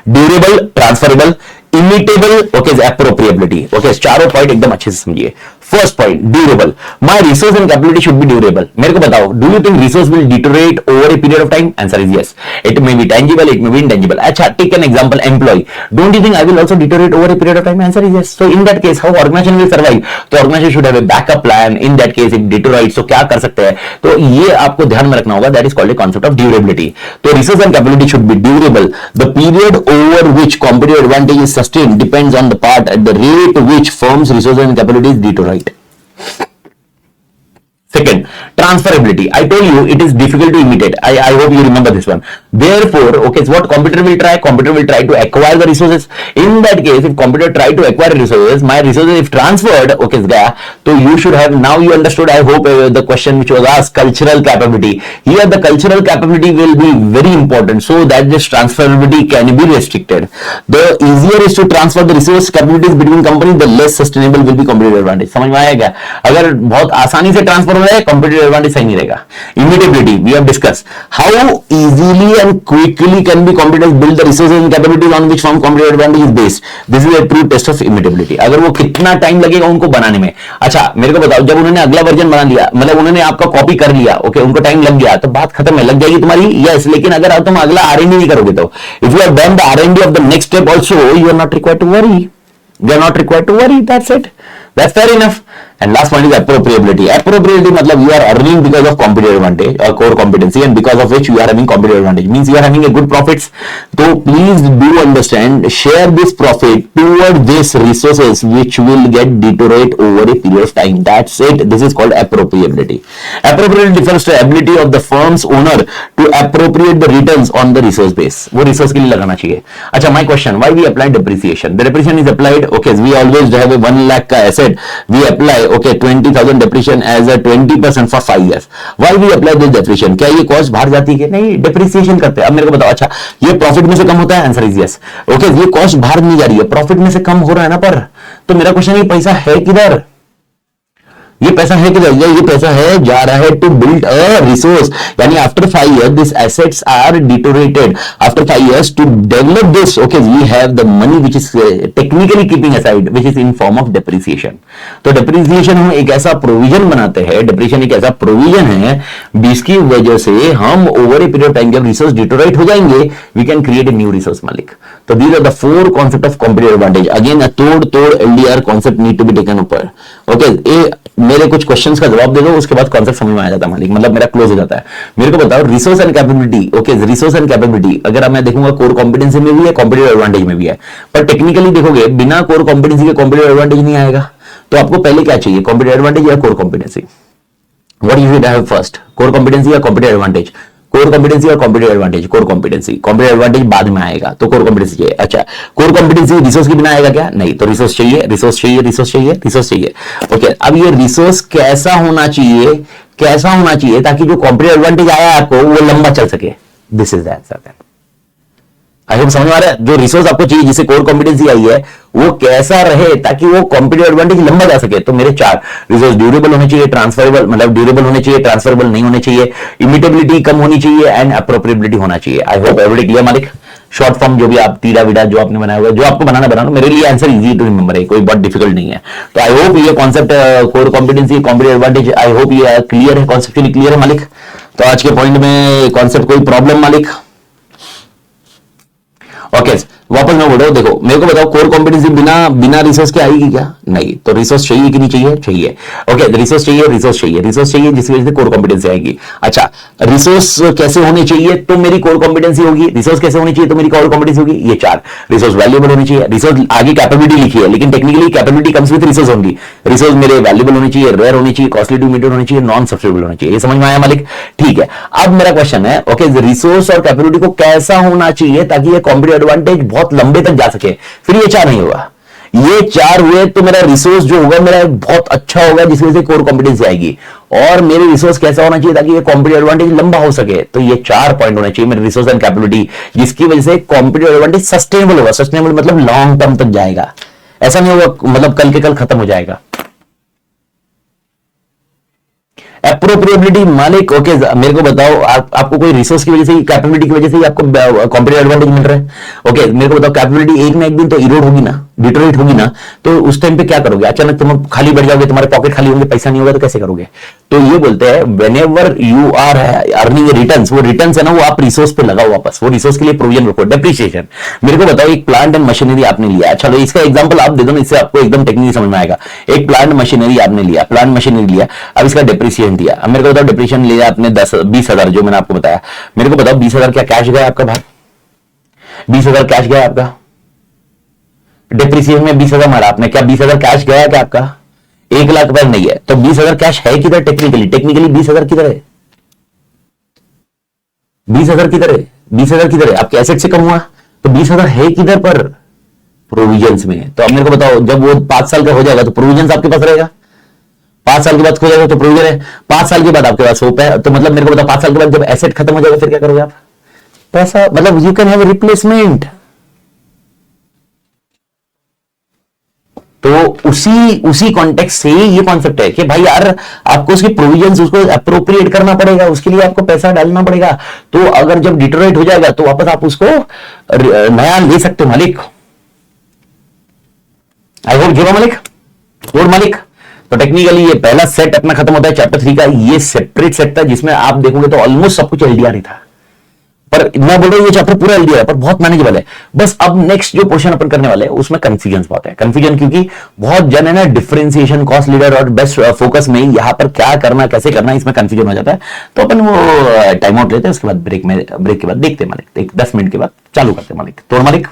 Durable, transferable, imitable, okay, appropriability. Okay, चारों point एकदम अच्छे से समझिए. First point, durable. My resource and capability should be durable. मेरे को बताओ, do you think resource will deteriorate over a period of time? Answer is yes. It may be tangible, it may be intangible. अच्छा, take an example, employ. Don't you think I will also deteriorate over a period of time? Answer is yes. So in that case how organisation will survive? तो organisation should have a backup plan. In that case if deteriorate, so क्या कर सकते हैं? तो ये आपको ध्यान में रखना होगा. That is called a concept of durability. तो resource and capability should be durable. The period over which competitive advantage is sustained depends on the part at the rate which firms resources and capabilities deteriorate. Second, transferability. I told you it is difficult to imitate. I hope you remember this one. Therefore, okay, so what competitor will try? Competitor will try to acquire the resources. In that case, if competitor try to acquire resources, my resources if transferred, okay, so you should have, now you understood, I hope, the question which was asked, cultural capability. Here the cultural capability will be very important so that this transferability can be restricted. The easier is to transfer the resource capabilities between companies, the less sustainable will be competitive advantage. समझ में आया क्या? अगर बहुत आसानी से transfer हो जाए, competitive advantage सही नहीं रहेगा. Immutability, we have discussed. How easily and quickly can be competitors build the resources and capabilities on which firm competitive advantage is based? This is a true test of immutability. अगर वो कितना time लगेगा उनको बनाने में. अच्छा, मेरे को बताओ, जब उन्होंने अगला वर्जन बना लिया, मतलब उन्होंने आपका कॉपी कर लिया, ओके, उनको टाइम लग गया, तो बात खत्म है, लग जाएगी तुम्हारी, यस. लेकिन अगर तुम अगला R&D नहीं करोगे तो, if you have done the R&D of the next step also, you are not required to worry. They are not required to worry. That's it. That's fair enough. And last point is appropriability. Appropriability matlab you are earning because of competitive advantage or core competency, and because of which you are having competitive advantage. Means you are having a good profits. So please do understand, share this profit toward these resources which will get deteriorate over a period of time. That's it. This is called appropriability. Appropriability refers to ability of the firm's owner to appropriate the returns on the resource base. वो resource के लिए लगाना चाहिए. अच्छा, my question, why we apply depreciation? The depreciation is applied, okay, we always have a 1 lakh का asset, we apply, okay, 20,000 depreciation as a 20% for 5 years. Why we apply this depreciation? क्या ये cost बाहर जाती है? नहीं, depreciation करते हैं. अब मेरे को बताओ, अच्छा, ये प्रॉफिट में से कम होता है? Answer is yes. ओके, ये कॉस्ट बाहर नहीं जा रही है, प्रॉफिट में से कम हो रहा है ना. पर तो मेरा क्वेश्चन, ये पैसा है किधर? ये पैसा है किधर? ये पैसा है जा रहा है टू बिल्ड अ रिसोर्स. यानी after 5 years this assets are deteriorated. After 5 years to develop this, okay, we have the money which is technically keeping aside, which is in form of depreciation. तो depreciation हम एक ऐसा provision बनाते हैं, depreciation एक ऐसा provision है जिसकी वजह से हम over a period of time जब रिसोर्स डिटोरेट हो जाएंगे, we can create a new resource मालिक. तो these are the 4 concept of competitive advantage. Again तोड़ LDR concept need to be taken ऊपर. ओके, मेरे कुछ क्वेश्चंस का जवाब दे दो, उसके बाद कॉन्सेप्ट समझ में आ जाता है मालिक, मतलब मेरा क्लोज हो जाता है. मेरे को बताओ, resource and capability. Okay, resource and capability अगर मैं देखूंगा कोर कॉम्पिटेंसी में भी है, कॉम्पिटिटिव एडवांटेज में भी है. पर टेक्निकली देखोगे, बिना कोर कॉम्पिटेंसी के कॉम्पिटिटिव एडवांटेज नहीं आएगा. तो आपको पहले क्या चाहिए, कॉम्पिटिटिव एडवांटेज या core competency? What you should have first, core competency या कॉम्पिटिटिव एडवांटेज? कोर कॉम्पिटेंसी और competitive advantage? Core competency. Competitive advantage बाद में आएगा, तो कोर कॉम्पिटेंसी चाहिए. अच्छा, कोर कॉम्पिटेंसी रिसोर्स के बिना आएगा क्या? नहीं. तो रिसोर्स चाहिए, रिसोर्स चाहिए, रिसोर्स चाहिए, रिसोर्स चाहिए. ओके, अब ये रिसोर्स कैसा होना चाहिए, कैसा होना चाहिए ताकि जो कॉम्पिटिटिव एडवांटेज आया आपको वो लंबा चल सके? This is that. I hope समझ में आ रहा है. जो रिसोर्स आपको चाहिए, जिसे कोर कॉम्पिटेंसी आई है, वो कैसा रहे ताकि वो कॉम्पिटिटिव एडवांटेज लंबा जा सके? तो मेरे 4 रिसोर्स ड्यूरेबल होने चाहिए, ट्रांसफरेबल मतलब ड्यूरेबल होने चाहिए, ट्रांसफरेबल नहीं होने चाहिए, इमिटेबिलिटी कम होनी चाहिए, एंड अप्रोप्रिएबिलिटी होना चाहिए. आई होप एवरीबॉडी क्लियर मालिक. शॉर्ट फॉर्म जो भी आप टीडा विडा जो आपने बनाया हुआ है, जो आपको बनाना, मेरे लिए आंसर इजी टू रिमेंबर है, कोई बहुत डिफिकल्ट नहीं है. तो आई होप ये concept core competency, competitive advantage, आई होप ये क्लियर है, कॉन्सेप्चुअली क्लियर है मालिक. तो आज के पॉइंट में कॉन्सेप्ट कोई प्रॉब्लम मालिक? ओके, वापस मैं बोल रहा हूं, देखो मेरे को बताओ, कोर कॉम्पिटेंसी बिना रिसोर्स के आएगी क्या? नहीं. तो रिसोर्स चाहिए कि नहीं चाहिए? चाहिए. ओके, रिसोर्स चाहिए, रिसोर्स चाहिए, रिसोर्स चाहिए, जिसकी वजह से कोर कॉम्पिटेंसी आएगी. अच्छा, रिसोर्स कैसे होने चाहिए तो मेरी कोर कॉम्पिटेंसी होगी, रिसोर्स कैसे होनी चाहिए तो मेरी कोर कॉम्पिटेंसी होगी? ये 4. रिसोर्स वैल्यूएबल होनी चाहिए, रिसोर्स आगे कैपेबिलिटी लिखी है, लेकिन technically capability comes with resource होंगी. रिसोर्स मेरे वैल्यूएबल होनी चाहिए, रेयर होनी चाहिए, कॉस्टली टू इमिटेड होनी चाहिए, नॉन सब्सिट्यूएबल होनी चाहिए. ये समझ में आया मालिक? ठीक है. अब मेरा क्वेश्चन है, ओके, रिसोर्स और कैपेबिलिटी को कैसा होना चाहिए ताकि ये कॉम्पिटिटिव एडवांटेज बहुत लंबे तक जा सके? फिर ये 4 नहीं होगा, ये 4 हुए तो मेरा रिसोर्स जो होगा मेरा बहुत अच्छा होगा, जिसकी वजह से कोर कॉम्पिटेंसी आएगी. और मेरे रिसोर्स कैसा होना चाहिए ताकि ये कॉम्पिटिटिव एडवांटेज लंबा हो सके? तो ये 4 पॉइंट होने चाहिए मेरे रिसोर्स एंड कैपेबिलिटी, जिसकी वजह से कॉम्पिटिटिव एडवांटेज सस्टेनेबल होगा. सस्टेनेबल मतलब लॉन्ग टर्म तक जाएगा, ऐसा नहीं होगा मतलब कल के कल खत्म हो जाएगा. अप्रोप्रिएबिलिटी मालिक, ओके मेरे को बताओ, आपको कोई रिसोर्स की वजह से, कैपेबिलिटी की वजह से आपको कॉम्पिटिटिव एडवांटेज मिल रहा है, ओके मेरे को बताओ कैपेबिलिटी एक ना एक दिन तो इरोड होगी ना, डिटोरेट होगी ना, तो उस टाइम पे क्या करोगे? अचानक तुम खाली बैठ जाओगे, तुम्हारे पॉकेट खाली होंगे, पैसा नहीं होगा तो कैसे करोगे? तो ये बोलते हैं whenever you are earning returns, वो रिटर्न्स है ना, वो आप रिसोर्स पे लगाओ वापस, वो रिसोर्स के लिए प्रोविजन रखो। डेप्रिसिएशन, मेरे को बताओ एक प्लांट एंड मशीनरी आपने लिया, चलो इसका एग्जांपल आप दे दो ना, इससे आपको एकदम टेक्निकली समझ में आएगा। एक प्लांट मशीनरी आपने लिया, प्लांट मशीनरी लिया, अब इसका डेप्रिसिएशन दिया। अब मेरे को बताओ डेप्रिसिएशन लिया आपने 20,000, जो मैंने आपको बताया, मेरे को बताओ 20,000 क्या कैश गया आपका बाहर? 20,000 कैश गया आपका डेप्रिसिएशन में, 20,000 मारा आपने, क्या 20,000 कैश गया क्या आपका? 1,00,000 रुपए नहीं है, तो 20,000 कैश है किधर? टेक्निकली 20,000 किधर है? 20,000 किधर है? 20,000 किधर है? आपके एसेट से कम हुआ, तो 20,000 है किधर पर? प्रोविजंस में। तो अब मेरे को बताओ, जब वो 5 साल का हो जाएगा तो प्रोविजंस आपके पास रहेगा, 5 साल के बाद हो जाएगा तो प्रोविजन है, 5 साल के बाद आपके पास होप है, तो मतलब मेरे को बताओ 5 साल के बाद जब एसेट खत्म हो जाएगा फिर क्या करोगे आप? पैसा, मतलब यू कैन हैव रिप्लेसमेंट। तो उसी कॉन्टेक्स्ट से ये कॉन्सेप्ट है कि भाई यार आपको उसकी प्रोविजंस उसको अप्रोप्रिएट करना पड़ेगा, उसके लिए आपको पैसा डालना पड़ेगा। तो अगर जब डिटोरेट हो जाएगा तो वापस आप उसको नया ले सकते हो मालिक। आई होप जो मालिक, गुड मालिक। तो टेक्निकली ये पहला सेट अपना खत्म होता है चैप्टर 3 का। ये सेपरेट सेट था जिसमें आप देखोगे तो ऑलमोस्ट सब कुछ एलडीआर ही था, पर मैं बोल रहा हूं ये चैप्टर पूरा एलडीआर है पर बहुत मैनेजेबल है। बस अब नेक्स्ट जो पोर्शन अपन करने वाले हैं उसमें कंफ्यूजन बहुत है, कंफ्यूजन क्योंकि बहुत जन है ना, डिफरेंशिएशन, कॉस्ट लीडर और बेस्ट फोकस में यहां पर क्या करना कैसे करना इसमें कंफ्यूजन हो जाता है। तो अपन वो टाइम आउट लेते हैं, उसके बाद ब्रेक के बाद देखते हैं मालिक, 10 मिनट के बाद चालू करते हैं मालिक। तो मालिक